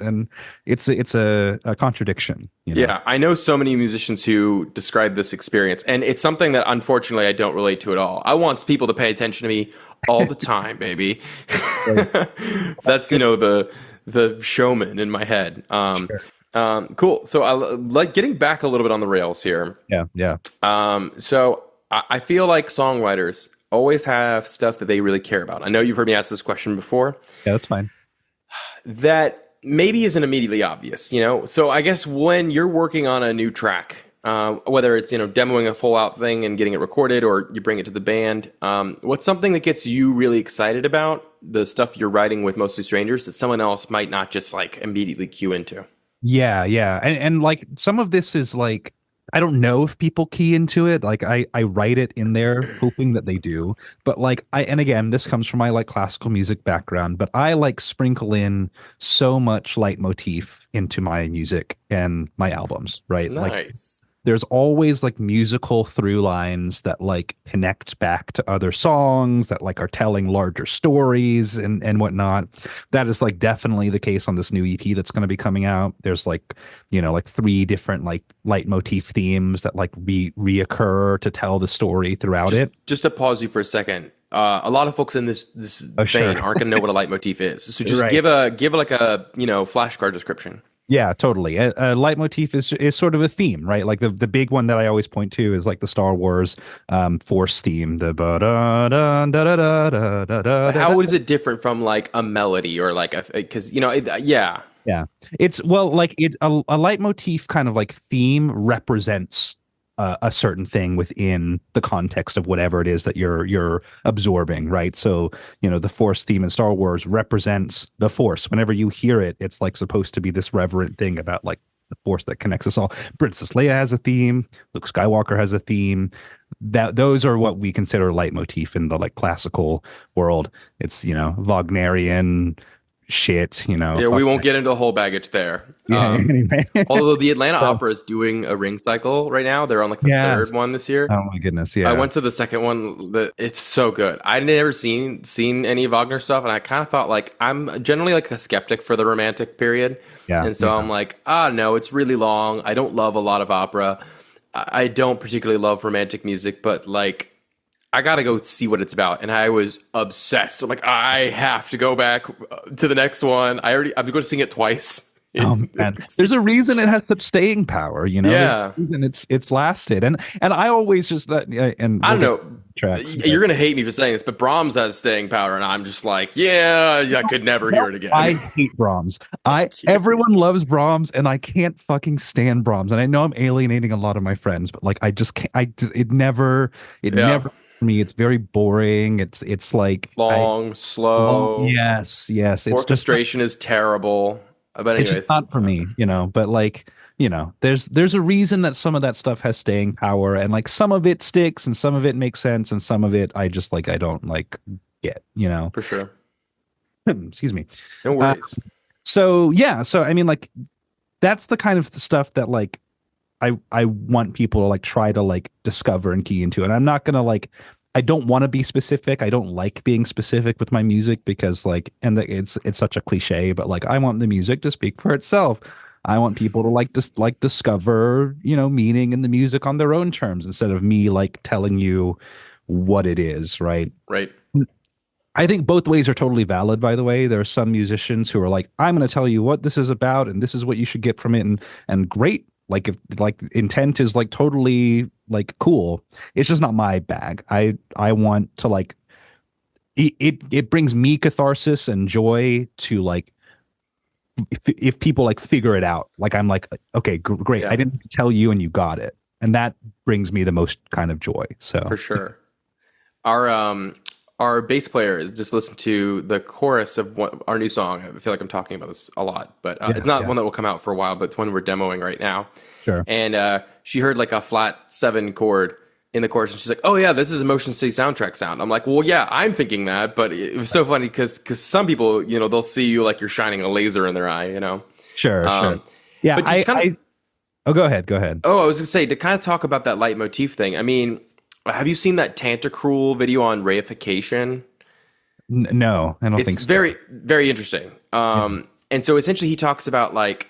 Speaker 2: and it's a contradiction.
Speaker 1: Yeah, I know so many musicians who describe this experience, and it's something that unfortunately I don't relate to at all. I want people to pay attention to me all the time, baby. That's the showman in my head. Cool. So I like getting back a little bit on the rails here.
Speaker 2: Yeah. Yeah.
Speaker 1: So I feel like songwriters always have stuff that they really care about. I know you've heard me ask this question before.
Speaker 2: Yeah, that's fine.
Speaker 1: That maybe isn't immediately obvious. So I guess when you're working on a new track, whether it's demoing a full out thing and getting it recorded, or you bring it to the band, what's something that gets you really excited about the stuff you're writing with Mostly Strangers that someone else might not just like immediately cue into?
Speaker 2: Yeah, yeah. And like some of this is like, I don't know if people key into it. Like I write it in there hoping that they do. But like and again, this comes from my like classical music background, but I like sprinkle in so much leitmotif into my music and my albums, right? Like
Speaker 1: Nice.
Speaker 2: there's always like musical through lines that like connect back to other songs that like are telling larger stories and whatnot. That is like definitely the case on this new EP that's going to be coming out. There's like, like three different like leitmotif themes that like reoccur to tell the story throughout
Speaker 1: Just
Speaker 2: it.
Speaker 1: just to pause you for a second. A lot of folks in this
Speaker 2: Oh,
Speaker 1: vein
Speaker 2: sure.
Speaker 1: aren't gonna know what a leitmotif is. So just
Speaker 2: Right.
Speaker 1: give like a flashcard description.
Speaker 2: Yeah, totally. A leitmotif is sort of a theme, right? Like the big one that I always point to is like the Star Wars Force theme. The ba da da da da da da da da da.
Speaker 1: How is it different from like a melody or like a because yeah.
Speaker 2: Yeah, it's well, like a leitmotif kind of like theme represents a certain thing within the context of whatever it is that you're absorbing, right? So, the Force theme in Star Wars represents the Force. Whenever you hear it, it's like supposed to be this reverent thing about like the Force that connects us all. Princess Leia has a theme. Luke Skywalker has a theme. That those are what we consider leitmotif in the like classical world. It's Wagnerian shit,
Speaker 1: Yeah, we won't get into the whole baggage there.
Speaker 2: yeah, anyway.
Speaker 1: Although the Atlanta
Speaker 2: So,
Speaker 1: Opera is doing a ring cycle right now. They're on like the
Speaker 2: yes.
Speaker 1: third one this year.
Speaker 2: Oh my goodness,
Speaker 1: I
Speaker 2: yeah.
Speaker 1: went to the second one. It's so good. I'd never seen any Wagner stuff, and I kind of thought like I'm generally like a skeptic for the Romantic period,
Speaker 2: Yeah,
Speaker 1: and so
Speaker 2: yeah.
Speaker 1: I'm like, no, it's really long. I don't love a lot of opera. I don't particularly love Romantic music, but like I gotta go see what it's about, and I was obsessed. I'm like, I have to go back to the next one. I'm going to sing it twice.
Speaker 2: Oh man, there's a reason it has such staying power. There's
Speaker 1: Yeah.
Speaker 2: a reason it's lasted, and I always just and
Speaker 1: I don't
Speaker 2: we'll get
Speaker 1: know.
Speaker 2: tracks.
Speaker 1: You're gonna hate me for saying this, but Brahms has staying power, and I'm just like, yeah, I could never hear it again.
Speaker 2: I hate Brahms. Everyone loves Brahms, and I can't fucking stand Brahms. And I know I'm alienating a lot of my friends, but like I just can't. It
Speaker 1: Yeah.
Speaker 2: never for me. It's very boring. It's like
Speaker 1: Long, slow.
Speaker 2: yes, yes. It's just
Speaker 1: Orchestration is terrible. But
Speaker 2: it's
Speaker 1: anyways,
Speaker 2: just not for me, but like, there's a reason that some of that stuff has staying power, and like some of it sticks and some of it makes sense and some of it I just like I don't like get.
Speaker 1: for sure.
Speaker 2: Excuse me.
Speaker 1: No worries.
Speaker 2: So yeah, so I mean like that's the kind of stuff that like I want people to like try to like discover and key into. And I'm not gonna like I don't want to be specific. I don't like being specific with my music because like it's such a cliche, but like I want the music to speak for itself. I want people to like just like discover, meaning in the music on their own terms instead of me like telling you what it is, right?
Speaker 1: Right.
Speaker 2: I think both ways are totally valid, by the way. There are some musicians who are like, I'm going to tell you what this is about and this is what you should get from it. And great. Like if like intent is like totally like cool. It's just not my bag. I want to like it brings me catharsis and joy to like if people like figure it out. Like I'm like, okay, great.
Speaker 1: Yeah.
Speaker 2: I didn't tell you and you got it. And that brings me the most kind of joy. So
Speaker 1: For sure. Our bass player is just listened to the chorus of our new song. I feel like I'm talking about this a lot, but it's not one that will come out for a while, but it's one we're demoing right now.
Speaker 2: Sure.
Speaker 1: And she heard like a flat 7 chord in the chorus, and she's like, "Oh yeah, this is a Motion City soundtrack sound." I'm like, "Well, yeah, I'm thinking that," but it was so funny because some people, they'll see you like you're shining a laser in their eye,
Speaker 2: Sure. Yeah.
Speaker 1: But just
Speaker 2: oh, go ahead.
Speaker 1: Oh, I was gonna say to kind of talk about that leitmotif thing. I mean, have you seen that Tantacruel video on reification?
Speaker 2: No, I don't think so.
Speaker 1: It's very, very interesting. And so essentially he talks about like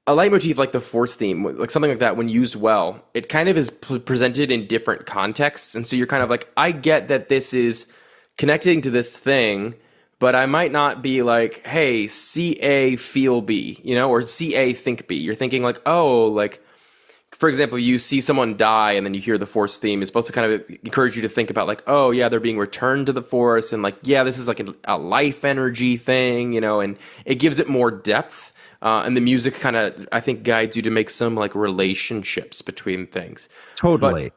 Speaker 1: a leitmotif like the Force theme, like something like that, when used well, it kind of is presented in different contexts. And so you're kind of like, I get that this is connecting to this thing, but I might not be like, hey, see A, feel B, or see A, think B. You're thinking like, oh, like, for example, you see someone die and then you hear the Force theme. It's supposed to kind of encourage you to think about like, oh yeah, they're being returned to the Force, and like, yeah, this is like a life energy thing, and it gives it more depth. And the music kind of, I think, guides you to make some like relationships between things.
Speaker 2: Totally.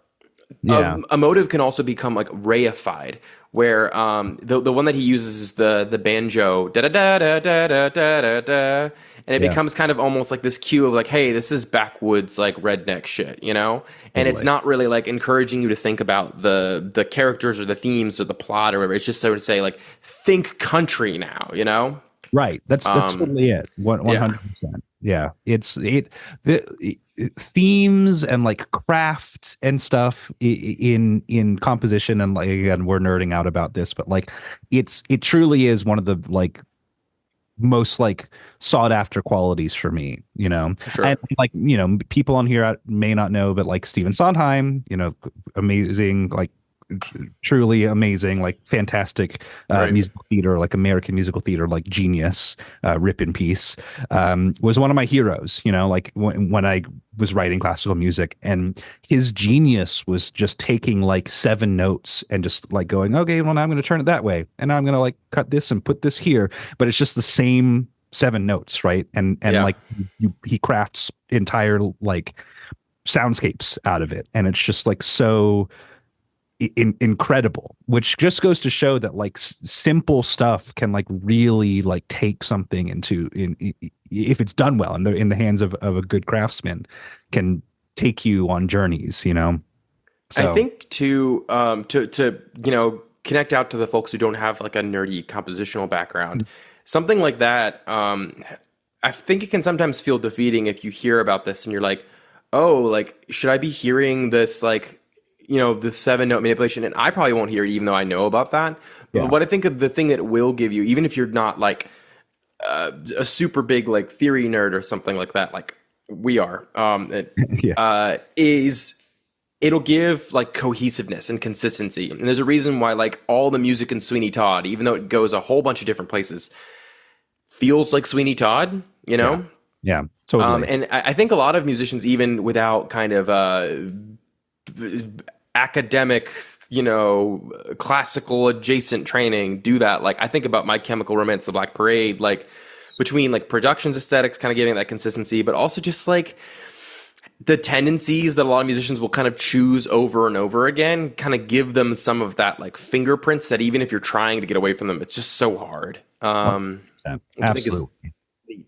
Speaker 1: But,
Speaker 2: yeah.
Speaker 1: A motive can also become like reified, where the one that he uses is the banjo da da da da da da da da, and it becomes kind of almost like this cue of like, hey, this is backwoods like redneck shit, And it's not really like encouraging you to think about the characters or the themes or the plot or whatever. It's just sort of say like, think country now,
Speaker 2: Right. That's totally it. 100%. Yeah, themes and like craft and stuff in composition, and like again we're nerding out about this, but like it truly is one of the like most like sought after qualities for me, you know.
Speaker 1: For
Speaker 2: And
Speaker 1: sure.
Speaker 2: like, you know, people on here may not know, but like Stephen Sondheim, you know, amazing, like truly amazing, like fantastic
Speaker 1: Right.
Speaker 2: musical theater, like American musical theater, like genius, rip in peace, was one of my heroes, you know, like when I was writing classical music, and his genius was just taking like seven notes and just like going, okay, well, now I'm going to turn it that way. And now I'm going to like cut this and put this here, but it's just the same seven notes, right? And
Speaker 1: Yeah.
Speaker 2: like he crafts entire like soundscapes out of it, and it's just like so incredible, which just goes to show that like simple stuff can like really like take something if it's done well in the hands of a good craftsman, can take you on journeys, you know.
Speaker 1: I
Speaker 2: So
Speaker 1: think to connect out to the folks who don't have like a nerdy compositional background, something like that. I think it can sometimes feel defeating if you hear about this and you're like, oh, like should I be hearing this like the seven note manipulation? And I probably won't hear it even though I know about that. But
Speaker 2: yeah.
Speaker 1: what I think of the thing that it will give you, even if you're not like a super big like theory nerd or something like that, like we are,
Speaker 2: Yeah.
Speaker 1: is it'll give like cohesiveness and consistency. And there's a reason why like all the music in Sweeney Todd, even though it goes a whole bunch of different places, feels like Sweeney Todd, you
Speaker 2: Yeah.
Speaker 1: know?
Speaker 2: Yeah, totally.
Speaker 1: And I think a lot of musicians, even without kind of academic, classical adjacent training, do that. Like I think about My Chemical Romance, The Black Parade, like between like productions aesthetics, kind of giving that consistency, but also just like the tendencies that a lot of musicians will kind of choose over and over again, kind of give them some of that like fingerprints that even if you're trying to get away from them, it's just so hard.
Speaker 2: 100%.
Speaker 1: Which I think is
Speaker 2: Absolutely.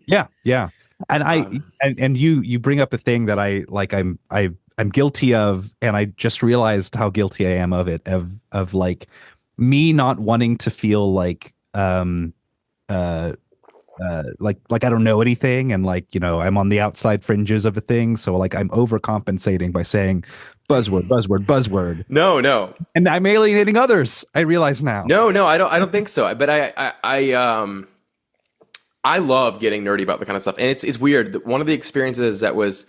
Speaker 2: Yeah, yeah. And
Speaker 1: um,
Speaker 2: and you bring up a thing that I like I'm guilty of, and I just realized how guilty I am of it, of like me not wanting to feel like uh like I don't know anything, and like, you know, I'm on the outside fringes of a thing, so like I'm overcompensating by saying buzzword, buzzword, buzzword,
Speaker 1: no, no,
Speaker 2: and I'm alienating others, I realize now.
Speaker 1: no, I don't think so. But I love getting nerdy about the kind of stuff, and it's weird. One of the experiences that was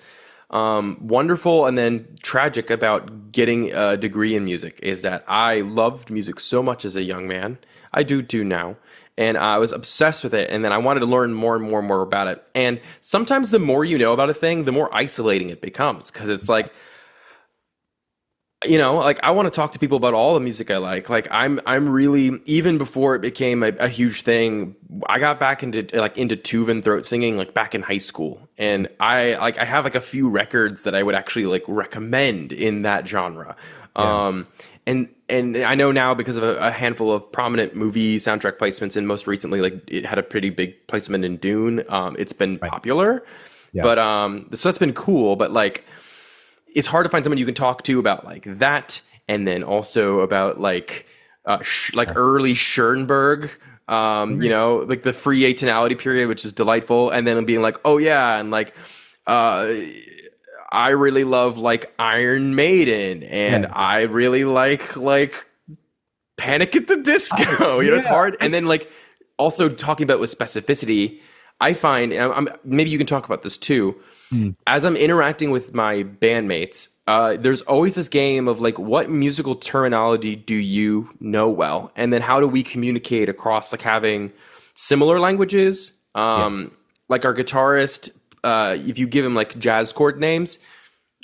Speaker 1: wonderful and then tragic about getting a degree in music is that I loved music so much as a young man. I do too now. And I was obsessed with it. And then I wanted to learn more and more and more about it. And sometimes the more you know about a thing, the more isolating it becomes. Because it's like, like I want to talk to people about all the music I like. Like I'm really, even before it became a huge thing, I got back into Tuvan throat singing like back in high school, and I have like a few records that I would actually like recommend in that genre.
Speaker 2: Yeah.
Speaker 1: And I know now because of a handful of prominent movie soundtrack placements, and most recently like it had a pretty big placement in Dune. It's been
Speaker 2: Right.
Speaker 1: popular,
Speaker 2: Yeah.
Speaker 1: but so that's been cool. But like it's hard to find someone you can talk to about like that, and then also about like like early Schoenberg, like the free atonality period, which is delightful, and then being like, oh yeah, and like uh, I really love like Iron Maiden, and
Speaker 2: Yeah.
Speaker 1: I really like Panic at the Disco. It's
Speaker 2: Yeah.
Speaker 1: hard, and then like also talking about with specificity. I find, and maybe you can talk about this too
Speaker 2: Mm.
Speaker 1: as I'm interacting with my bandmates, there's always this game of like, what musical terminology do you know well, and then how do we communicate across like having similar languages?
Speaker 2: Yeah.
Speaker 1: Like our guitarist, if you give him like jazz chord names,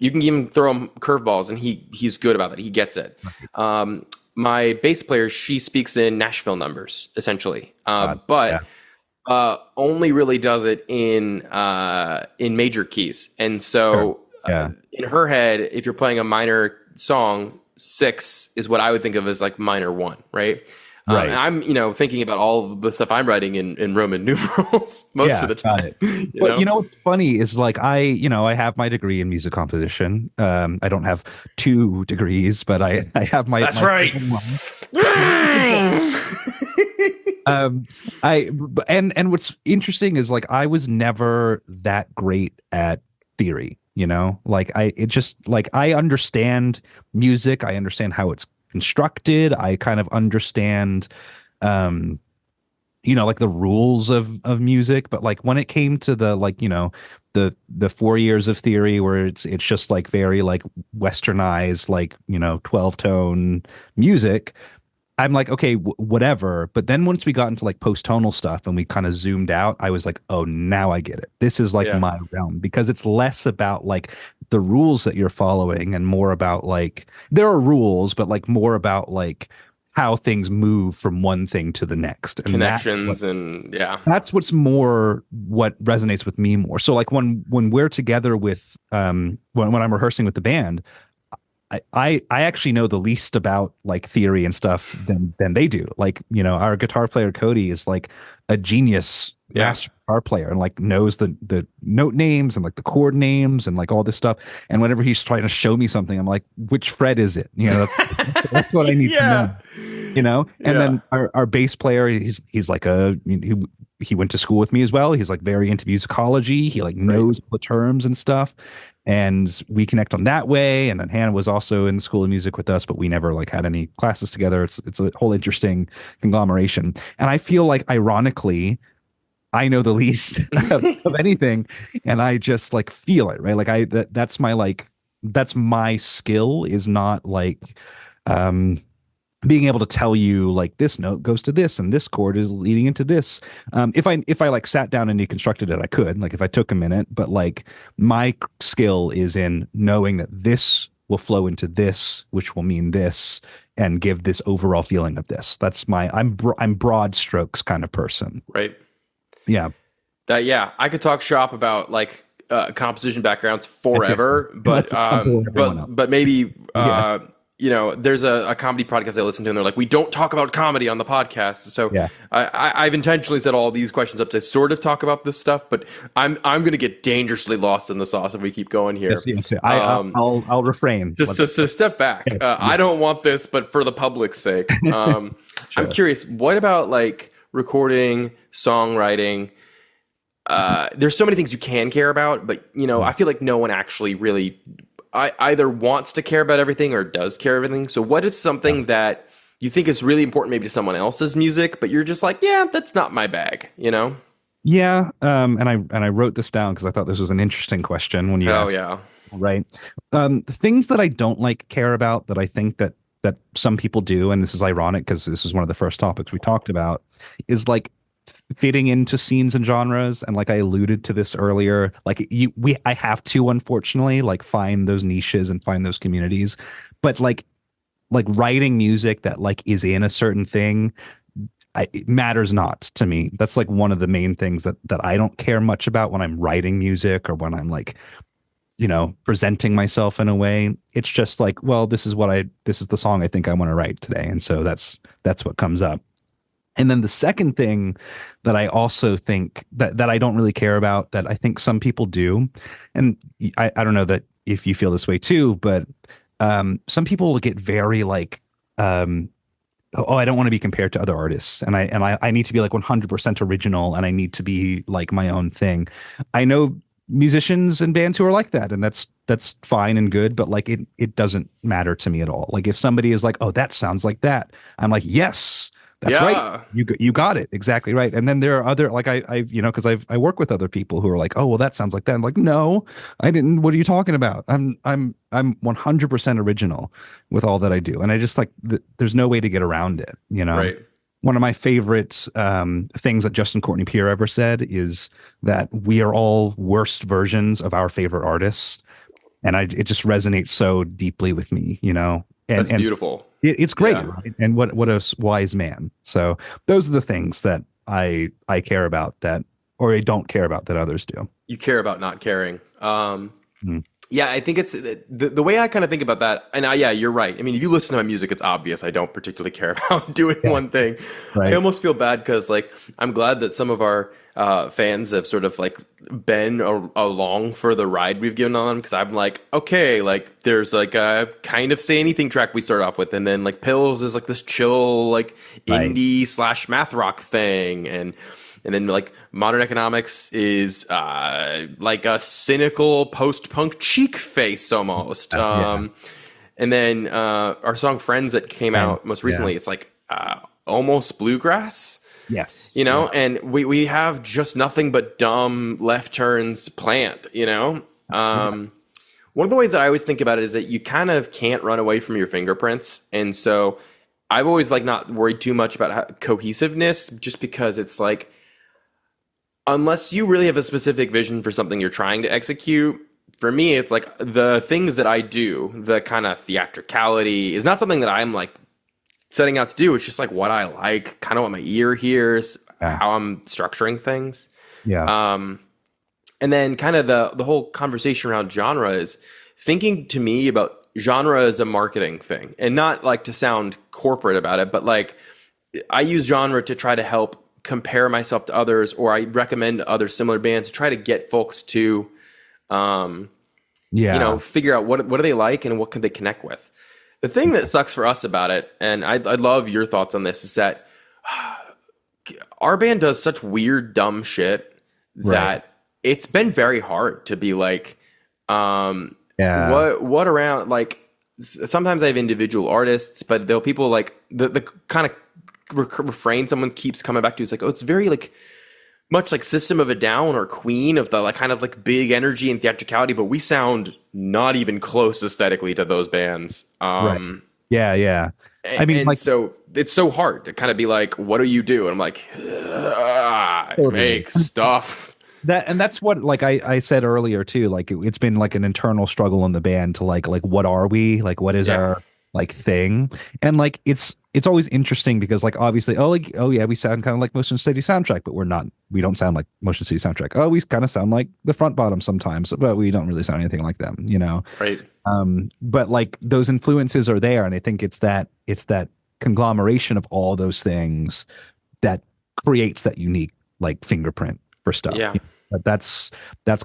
Speaker 1: you can even throw him curveballs, and he's good about it. He gets it. My bass player, she speaks in Nashville numbers essentially,
Speaker 2: God. Yeah.
Speaker 1: but only really does it in major keys. And
Speaker 2: Sure.
Speaker 1: so
Speaker 2: Yeah.
Speaker 1: in her head, if you're playing a minor song, six is what I would think of as like minor one, right? And
Speaker 2: Right.
Speaker 1: I'm, thinking about all of the stuff I'm writing in Roman numerals most of
Speaker 2: Yeah.
Speaker 1: the
Speaker 2: Got
Speaker 1: time.
Speaker 2: it. But
Speaker 1: know?
Speaker 2: you know what's funny is like I have my degree in music composition. I don't have two degrees, but I have my
Speaker 1: That's
Speaker 2: my
Speaker 1: right.
Speaker 2: one. um and what's interesting is like I was never that great at theory, like it just like I understand music, I understand how it's constructed, I kind of understand um like the rules of music, but like when it came to the like the 4 years of theory where it's just like very like westernized, like 12 tone music, I'm like, okay, whatever. But then once we got into like post-tonal stuff and we kind of zoomed out, I was like, oh, now I get it. This is like
Speaker 1: Yeah,
Speaker 2: my realm, because it's less about like the rules that you're following and more about like there are rules, but like more about like how things move from one thing to the next. And
Speaker 1: connections and yeah,
Speaker 2: that's what's more what resonates with me more. So like when we're together with when I'm rehearsing with the band, I actually know the least about like theory and stuff than they do. Like, our guitar player Cody is like a genius
Speaker 1: yeah,
Speaker 2: master guitar player and like knows the note names and like the chord names and like all this stuff. And whenever he's trying to show me something, I'm like, which fret is it? That's what I need to
Speaker 1: yeah,
Speaker 2: know. And
Speaker 1: yeah.
Speaker 2: then our bass player, he's like he went to school with me as well. He's like very into musicology. He like
Speaker 1: Right.
Speaker 2: knows the terms and stuff, and we connect on that way. And then Hannah was also in the School of Music with us, but we never like had any classes together. It's a whole interesting conglomeration. And I feel like ironically, I know the least of anything, and I just like feel it, right? Like that's my skill, is not like um being able to tell you like this note goes to this and this chord is leading into this. If I like sat down and deconstructed it, I could, like if I took a minute, but like my skill is in knowing that this will flow into this, which will mean this and give this overall feeling of this. That's I'm broad strokes kind of person.
Speaker 1: Right.
Speaker 2: Yeah.
Speaker 1: That yeah, I could talk shop about like composition backgrounds
Speaker 2: Yes.
Speaker 1: forever, but
Speaker 2: I'll blow everyone up.
Speaker 1: maybe
Speaker 2: Yeah.
Speaker 1: there's a comedy podcast I listen to, and they're like, we don't talk about comedy on the podcast. So
Speaker 2: Yeah.
Speaker 1: I've intentionally set all these questions up to sort of talk about this stuff, but I'm going to get dangerously lost in the sauce if we keep going here.
Speaker 2: Yes. I'll refrain.
Speaker 1: So step back.
Speaker 2: Yes,
Speaker 1: I don't want this, but for the public's sake, I'm curious. What about like recording, songwriting? There's so many things you can care about, but I feel like no one actually really either wants to care about everything or does care everything. So what is something that you think is really important maybe to someone else's music, but you're just like, yeah, that's not my bag,
Speaker 2: Yeah, and I wrote this down because I thought this was an interesting question when you
Speaker 1: Oh
Speaker 2: asked,
Speaker 1: yeah.
Speaker 2: right? The things that I don't like care about that I think that some people do, and this is ironic because this is one of the first topics we talked about, is like fitting into scenes and genres. And like I alluded to this earlier, like I have to, unfortunately, like find those niches and find those communities. But like writing music that like is in a certain thing, it matters not to me. That's like one of the main things that I don't care much about when I'm writing music or when I'm like, presenting myself in a way. It's just like, well, this is the song I think I want to write today. And so that's what comes up. And then the second thing that I also think that I don't really care about, that I think some people do, and I don't know that if you feel this way too, but some people get very like, oh, I don't want to be compared to other artists, and I need to be like 100% original, and I need to be like my own thing. I know musicians and bands who are like that, and that's fine and good, but like it doesn't matter to me at all. Like if somebody is like, oh, that sounds like that, I'm like, yes, that's right.
Speaker 1: Yeah.
Speaker 2: You got it exactly right. And then there are other, like I've because I work with other people who are like, oh well, that sounds like that. I'm like, no, I didn't. What are you talking about? I'm 100% original with all that I do, and I just like there's no way to get around it.
Speaker 1: Right.
Speaker 2: One of my favorite things that Justin Courtney Pierre ever said is that we are all worst versions of our favorite artists, and it just resonates so deeply with me.
Speaker 1: That's
Speaker 2: And
Speaker 1: beautiful.
Speaker 2: it's great,
Speaker 1: Yeah.
Speaker 2: right? And what a wise man. So those are the things that I care about that, or I don't care about that others do.
Speaker 1: You care about not caring.
Speaker 2: Mm.
Speaker 1: Yeah, I think it's the way I kind of think about that. And yeah, you're right. I mean, if you listen to my music, it's obvious I don't particularly care about doing one thing. I
Speaker 2: Right.
Speaker 1: almost feel bad because like I'm glad that some of our fans have sort of like been along for the ride we've given on them, because I'm like, okay, like there's like a kind of Say Anything track we start off with, and then like Pills is like this chill like
Speaker 2: Right.
Speaker 1: indie slash math rock thing, and then like Modern Economics is like a cynical post-punk cheek face almost.
Speaker 2: Yeah.
Speaker 1: And then our song Friends that came
Speaker 2: And
Speaker 1: out most recently,
Speaker 2: yeah.
Speaker 1: it's like almost bluegrass,
Speaker 2: Yes.
Speaker 1: you know,
Speaker 2: Yeah.
Speaker 1: and we have just nothing but dumb left turns planned, you know.
Speaker 2: Yeah.
Speaker 1: One of the ways that I always think about it is that you kind of can't run away from your fingerprints. And so I've always like not worried too much about cohesiveness, just because it's like, unless you really have a specific vision for something you're trying to execute, for me, it's like the things that I do, the kind of theatricality is not something that I'm like setting out to do. It's just like what I like, kind of what my ear hears,
Speaker 2: Yeah.
Speaker 1: how I'm structuring things.
Speaker 2: Yeah.
Speaker 1: And then kind of the whole conversation around genre is thinking to me about genre as a marketing thing, and not like to sound corporate about it, but like I use genre to try to help compare myself to others, or I recommend other similar bands to try to get folks to,
Speaker 2: Yeah.
Speaker 1: figure out what do they like and what can they connect with. The thing that sucks for us about it, and I'd love your thoughts on this, is that our band does such weird, dumb shit
Speaker 2: Right.
Speaker 1: that it's been very hard to be like,
Speaker 2: Yeah.
Speaker 1: what around like. Sometimes I have individual artists, but they'll people like the kind of refrain someone keeps coming back to is like, oh, it's very like much like System of a Down or Queen, of the like kind of like big energy and theatricality, but we sound not even close aesthetically to those bands.
Speaker 2: Right. Yeah. Yeah. I mean,
Speaker 1: And
Speaker 2: like,
Speaker 1: so it's so hard to kind of be like, what do you do? And I'm like, I
Speaker 2: totally.
Speaker 1: make stuff.
Speaker 2: And that's what, like I said earlier too, like it's been like an internal struggle in the band to like what are we, like what is
Speaker 1: Yeah,
Speaker 2: our like thing. And like it's always interesting because like obviously, oh, like, oh yeah, we sound kind of like Motion City Soundtrack, but we don't sound like Motion City Soundtrack. Oh, we kind of sound like the Front Bottom sometimes, but we don't really sound anything like them, you know.
Speaker 1: right.
Speaker 2: But like those influences are there, and I think it's that conglomeration of all those things that creates that unique like fingerprint for stuff.
Speaker 1: Yeah.
Speaker 2: But that's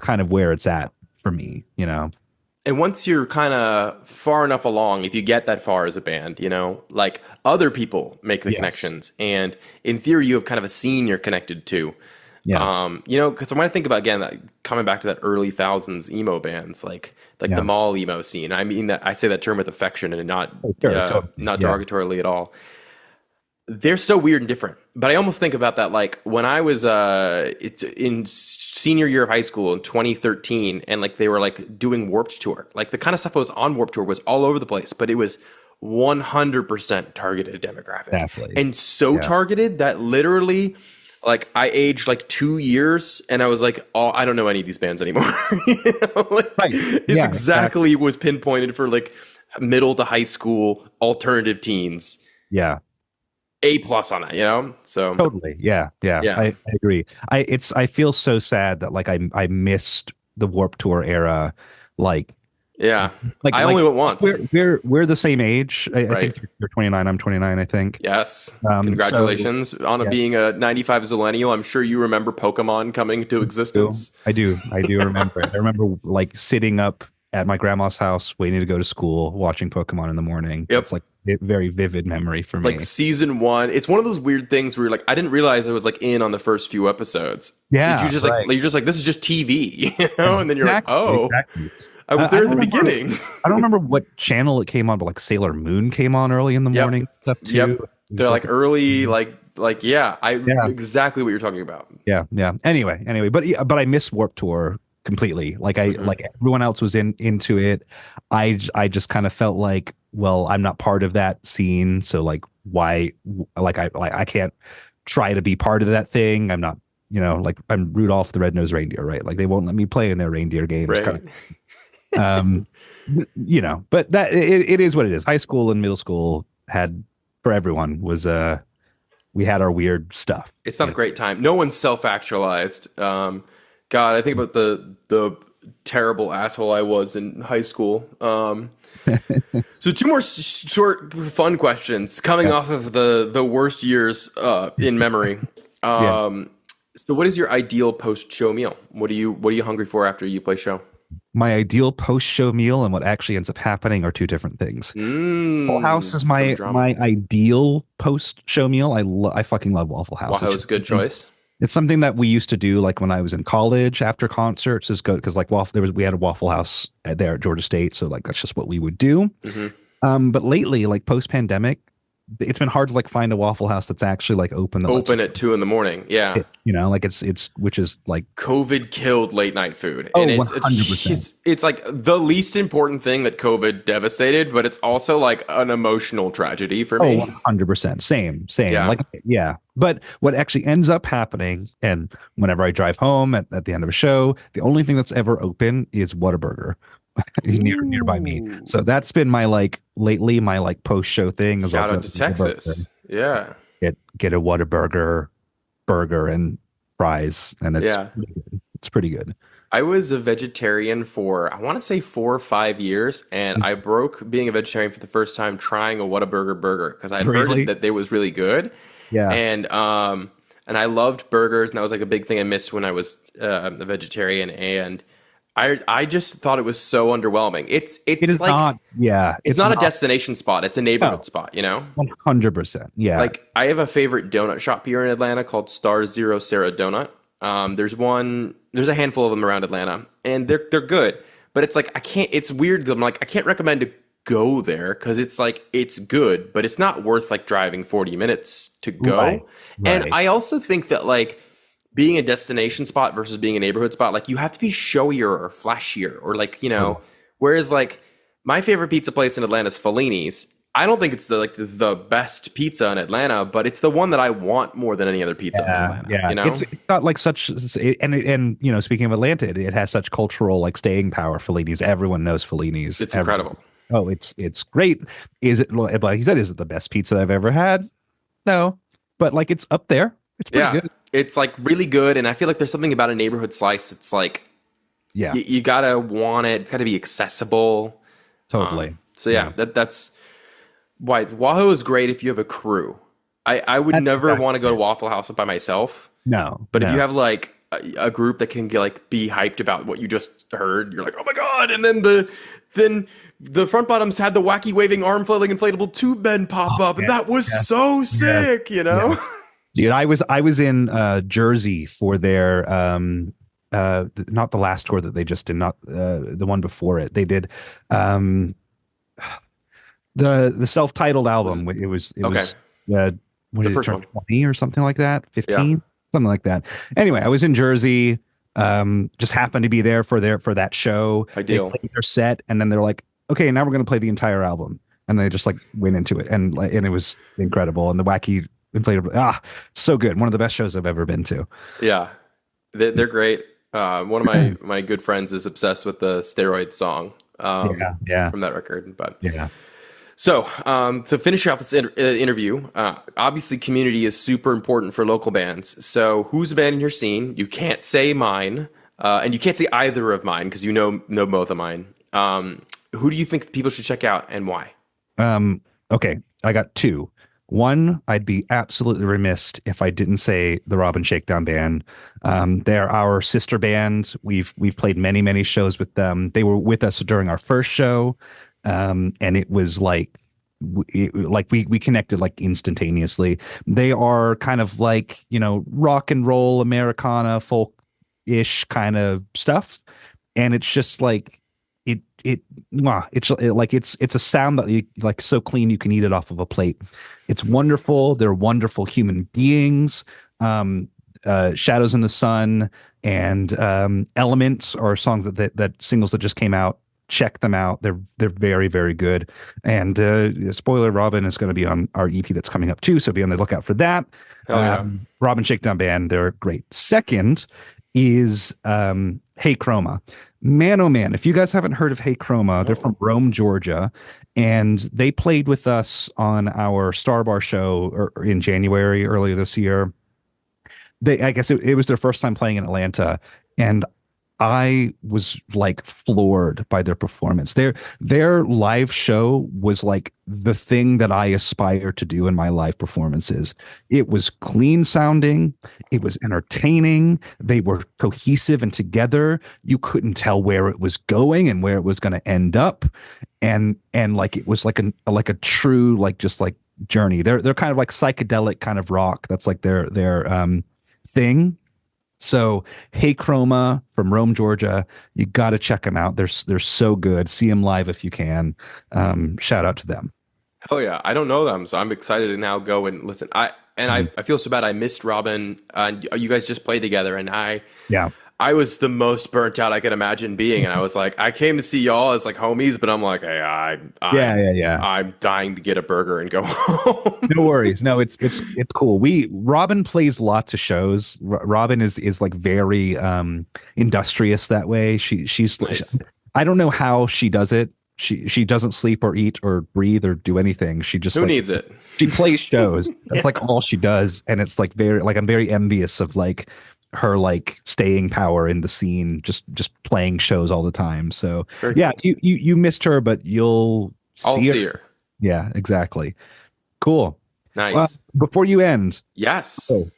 Speaker 2: kind of where it's at for me, you know.
Speaker 1: And once you're kind of far enough along, if you get that far as a band, like other people make the
Speaker 2: Yes.
Speaker 1: connections. And in theory, you have kind of a scene you're connected to.
Speaker 2: Yeah.
Speaker 1: Because when I think about, again, that, coming back to that early thousands emo bands, like
Speaker 2: Yeah.
Speaker 1: the mall emo scene, I mean that I say that term with affection and not,
Speaker 2: Oh, sure, totally.
Speaker 1: not
Speaker 2: Yeah.
Speaker 1: derogatorily at all. They're so weird and different. But I almost think about that like when I was it's in senior year of high school in 2013, and like they were like doing Warped Tour. Like the kind of stuff that was on Warped Tour was all over the place, but it was 100% targeted demographic.
Speaker 2: Exactly.
Speaker 1: And so
Speaker 2: Yeah.
Speaker 1: targeted that literally like I aged like 2 years and I was like, oh, I don't know any of these bands anymore. Like,
Speaker 2: Right.
Speaker 1: it's
Speaker 2: Yeah,
Speaker 1: exactly was pinpointed for like middle to high school alternative teens.
Speaker 2: Yeah.
Speaker 1: A+ on that. So
Speaker 2: Totally. Yeah. Yeah.
Speaker 1: Yeah.
Speaker 2: I agree. I feel so sad that like I missed the Warp Tour era. Like
Speaker 1: yeah,
Speaker 2: like
Speaker 1: I only went once.
Speaker 2: we're the same age. I
Speaker 1: Right.
Speaker 2: think you're 29. I'm 29. I think.
Speaker 1: Yes,
Speaker 2: So,
Speaker 1: congratulations on
Speaker 2: yeah.
Speaker 1: being a 95 zillennial. I'm sure you remember Pokemon coming into existence.
Speaker 2: I do. I do remember it. I remember like sitting up at my grandma's house, waiting to go to school, watching Pokemon in the morning.
Speaker 1: Yep.
Speaker 2: It's like a very vivid memory for me.
Speaker 1: Like season 1, it's one of those weird things where you're like, I didn't realize I was like in on the first few episodes.
Speaker 2: Yeah,
Speaker 1: you're just
Speaker 2: right.
Speaker 1: like you're just like, this is just TV, and then you're
Speaker 2: Exactly,
Speaker 1: like, oh,
Speaker 2: exactly.
Speaker 1: I was
Speaker 2: I
Speaker 1: there at the
Speaker 2: don't remember-
Speaker 1: beginning.
Speaker 2: I don't remember what channel it came on, but like Sailor Moon came on early in the
Speaker 1: Yep.
Speaker 2: morning stuff too.
Speaker 1: Yep.
Speaker 2: It was
Speaker 1: They're like early, like yeah,
Speaker 2: Yeah.
Speaker 1: exactly what you're talking about.
Speaker 2: yeah, yeah. Anyway, but I miss Warp Tour completely. Like
Speaker 1: Mm-hmm.
Speaker 2: like everyone else was into it. I just kind of felt like, well, I'm not part of that scene, so like why I can't try to be part of that thing. I'm not, like I'm Rudolph the Red-Nosed Reindeer, right? Like they won't let me play in their reindeer games.
Speaker 1: Right.
Speaker 2: Kind of, but that it is what it is. High school and middle school had for everyone was we had our weird stuff.
Speaker 1: It's not a great time. No one's self-actualized. God, I think about the terrible asshole I was in high school. So two more short, fun questions coming off of the worst years in memory. So what is your ideal post-show meal? What are you hungry for after you play show?
Speaker 2: My ideal post-show meal and what actually ends up happening are two different things. Waffle House is
Speaker 1: Some drama.
Speaker 2: my ideal post-show meal. I fucking love Waffle House. It's
Speaker 1: Wahoo is
Speaker 2: just
Speaker 1: a good choice.
Speaker 2: it's something that we used to do like when I was in college after concerts is good because like waffle we had a Waffle House there at Georgia State, so like that's just what we would do.
Speaker 1: Hmm.
Speaker 2: But lately, like post-pandemic, it's been hard to like find a Waffle House that's actually like open that lets you
Speaker 1: Open at 2 in the morning. Yeah.
Speaker 2: like it's which is like
Speaker 1: COVID killed late night food,
Speaker 2: oh
Speaker 1: and
Speaker 2: 100%.
Speaker 1: it's like the least important thing that COVID devastated, but it's also like an emotional tragedy for
Speaker 2: Oh,
Speaker 1: me.
Speaker 2: 100%. Same.
Speaker 1: Yeah.
Speaker 2: Like, yeah. But what actually ends up happening, and whenever I drive home at the end of a show, the only thing that's ever open is Whataburger nearby me.
Speaker 1: Ooh.
Speaker 2: So that's been my like lately, my like post show thing is I'll
Speaker 1: Shout
Speaker 2: go
Speaker 1: out
Speaker 2: to
Speaker 1: to
Speaker 2: Whataburger,
Speaker 1: Texas. Yeah.
Speaker 2: get a Whataburger burger and fries, and
Speaker 1: Yeah.
Speaker 2: it's pretty good.
Speaker 1: I was a vegetarian for, I want to say 4 or 5 years, and I broke being a vegetarian for the first time trying a Whataburger burger because I'd heard
Speaker 2: Really?
Speaker 1: that they was really good,
Speaker 2: Yeah.
Speaker 1: and and I loved burgers, and that was like a big thing I missed when I was a vegetarian, and I just thought it was so underwhelming. It's
Speaker 2: It
Speaker 1: it's
Speaker 2: is
Speaker 1: like
Speaker 2: not, yeah,
Speaker 1: it's
Speaker 2: it's
Speaker 1: not a
Speaker 2: not,
Speaker 1: destination spot; it's a neighborhood
Speaker 2: no,
Speaker 1: spot, you know.
Speaker 2: 100%. Yeah.
Speaker 1: Like I have a favorite donut shop here in Atlanta called Star Zero Sarah Donut. There's a handful of them around Atlanta, and they're good. But it's like I can't. It's weird. I'm like I can't recommend to go there because it's like it's good, but it's not worth like driving 40 minutes to
Speaker 2: Right.
Speaker 1: go. And
Speaker 2: Right.
Speaker 1: I also think that like being a destination spot versus being a neighborhood spot, like you have to be showier or flashier or like, whereas like my favorite pizza place in Atlanta is Fellini's. I don't think it's the best pizza in Atlanta, but it's the one that I want more than any other pizza in
Speaker 2: Yeah,
Speaker 1: Atlanta,
Speaker 2: yeah.
Speaker 1: you know?
Speaker 2: It's got like such and speaking of Atlanta, it has such cultural like staying power. Fellini's, everyone knows Fellini's.
Speaker 1: It's incredible.
Speaker 2: Oh, it's great. Is it like he said? Is it the best pizza I've ever had? No, but like it's up there. It's pretty
Speaker 1: Yeah.
Speaker 2: good.
Speaker 1: It's like really good, and I feel like there's something about a neighborhood slice. It's like
Speaker 2: Yeah,
Speaker 1: you gotta want it. It's gotta be accessible.
Speaker 2: totally.
Speaker 1: So yeah, that's why Wahoo is great if you have a crew. I would
Speaker 2: That's
Speaker 1: never
Speaker 2: exactly
Speaker 1: want to go to
Speaker 2: it.
Speaker 1: Waffle House by myself,
Speaker 2: No,
Speaker 1: but if you
Speaker 2: no.
Speaker 1: have like a group that can get like be hyped about what you just heard, you're like, oh my god! And then the front bottoms had the wacky waving arm flailing inflatable tube bed pop up, and
Speaker 2: Yeah,
Speaker 1: that was
Speaker 2: yeah,
Speaker 1: so
Speaker 2: yeah,
Speaker 1: sick, you
Speaker 2: yeah.
Speaker 1: know?
Speaker 2: Dude, I was in Jersey for their not the last tour that they just did, not the one before it. They did um the self-titled
Speaker 1: Was
Speaker 2: album. It
Speaker 1: okay.
Speaker 2: was when
Speaker 1: The
Speaker 2: did it
Speaker 1: first
Speaker 2: turn
Speaker 1: one,
Speaker 2: 20 or something like that?
Speaker 1: yeah,
Speaker 2: 15? Something like that. Anyway, I was in Jersey, just happened to be there for that show. They
Speaker 1: ideal.
Speaker 2: played their set and then they're like, okay, now we're gonna play the entire album. And they just like went into it and it was incredible. And the wacky inflatable, so good. One of the best shows I've ever been to.
Speaker 1: Yeah, they're great. One of my good friends is obsessed with the steroid song
Speaker 2: Yeah, yeah,
Speaker 1: from that record. But
Speaker 2: yeah.
Speaker 1: so to finish off this interview, obviously community is super important for local bands. So who's a band in your scene? You can't say mine, and you can't say either of mine because you know both of mine. Who do you think people should check out and why?
Speaker 2: Okay, I got two. One, I'd be absolutely remiss if I didn't say the Robin Shakedown Band. They're our sister band. We've played many shows with them. They were with us during our first show, and it was like we connected like instantaneously. They are kind of like rock and roll Americana folk ish kind of stuff, and it's just like it's a sound that you like so clean you can eat it off of a plate. It's wonderful. They're wonderful human beings. Shadows in the Sun and Elements are songs that singles that just came out. Check them out. They're very good. And spoiler, Robin is going to be on our EP that's coming up too, so be on the lookout for that.
Speaker 1: Hell yeah.
Speaker 2: Robin Shakedown Band, they're great. Second is Hey Chroma. Man, oh man, if you guys haven't heard of Hey Chroma, they're from Rome, Georgia, and they played with us on our Star Bar show in January earlier this year. I guess it was their first time playing in Atlanta, and I was like floored by their performance. Their live show was like the thing that I aspire to do in my live performances. It was clean sounding, it was entertaining, they were cohesive and together. You couldn't tell where it was going and where it was going to end up. And like it was like a true like just like journey. They're kind of like psychedelic kind of rock. That's like their thing. So, Hey Chroma from Rome, Georgia, you got to check them out. They're so good. See them live if you can. Shout out to them.
Speaker 1: Oh yeah, I don't know them, so I'm excited to now go and listen.
Speaker 2: Mhm.
Speaker 1: I feel so bad. I missed Robin. You guys just played together, and
Speaker 2: Yeah,
Speaker 1: I was the most burnt out I could imagine being, and I was like, I came to see y'all as like homies, but I'm like, hey,
Speaker 2: yeah.
Speaker 1: I'm dying to get a burger and go home.
Speaker 2: No worries. No, it's cool. We Robin plays lots of shows. Robin is like very industrious that way.
Speaker 1: Nice.
Speaker 2: I don't know how she does it. She doesn't sleep or eat or breathe or do anything. She just
Speaker 1: Who
Speaker 2: like
Speaker 1: needs it?
Speaker 2: she plays shows. That's
Speaker 1: Yeah.
Speaker 2: like all she does, and it's like very like I'm very envious of like her like staying power in the scene, just playing shows all the time. So
Speaker 1: Very
Speaker 2: yeah,
Speaker 1: cool.
Speaker 2: you missed her, but you'll
Speaker 1: I'll
Speaker 2: see her.
Speaker 1: see her.
Speaker 2: Yeah, exactly. Cool. Well,
Speaker 1: Nice.
Speaker 2: before you end,
Speaker 1: Yes.
Speaker 2: oh,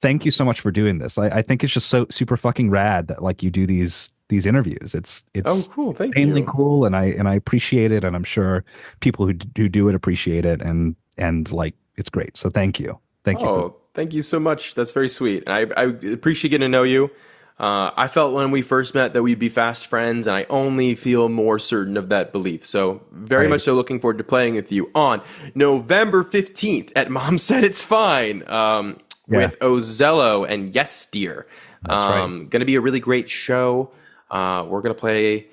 Speaker 2: thank you so much for doing this. I think it's just so super fucking rad that like you do these interviews.
Speaker 1: Oh,
Speaker 2: It's
Speaker 1: cool. Thank
Speaker 2: insanely
Speaker 1: you.
Speaker 2: cool, and I appreciate it, and I'm sure people who do it appreciate it, and like it's great. So thank you for
Speaker 1: Oh, thank you so much. That's very sweet. I appreciate getting to know you. I felt when we first met that we'd be fast friends, and I only feel more certain of that belief. So, very
Speaker 2: I
Speaker 1: much so looking forward to playing with you on November 15th at Mom Said It's Fine
Speaker 2: yeah,
Speaker 1: with Ozello and Yes Dear.
Speaker 2: that's right.
Speaker 1: Going to be a really great show. We're going to play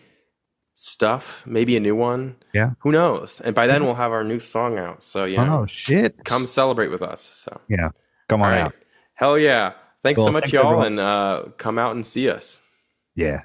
Speaker 1: stuff, maybe a new one.
Speaker 2: Yeah.
Speaker 1: Who knows? And by then,
Speaker 2: Yeah.
Speaker 1: we'll have our new song out. So,
Speaker 2: Oh
Speaker 1: come
Speaker 2: shit.
Speaker 1: celebrate with us. So.
Speaker 2: Yeah. Come
Speaker 1: All
Speaker 2: on
Speaker 1: right.
Speaker 2: out.
Speaker 1: Hell yeah. Thanks so
Speaker 2: Cool.
Speaker 1: much,
Speaker 2: Thanks
Speaker 1: y'all,
Speaker 2: everyone.
Speaker 1: and come out and see us.
Speaker 2: Yeah.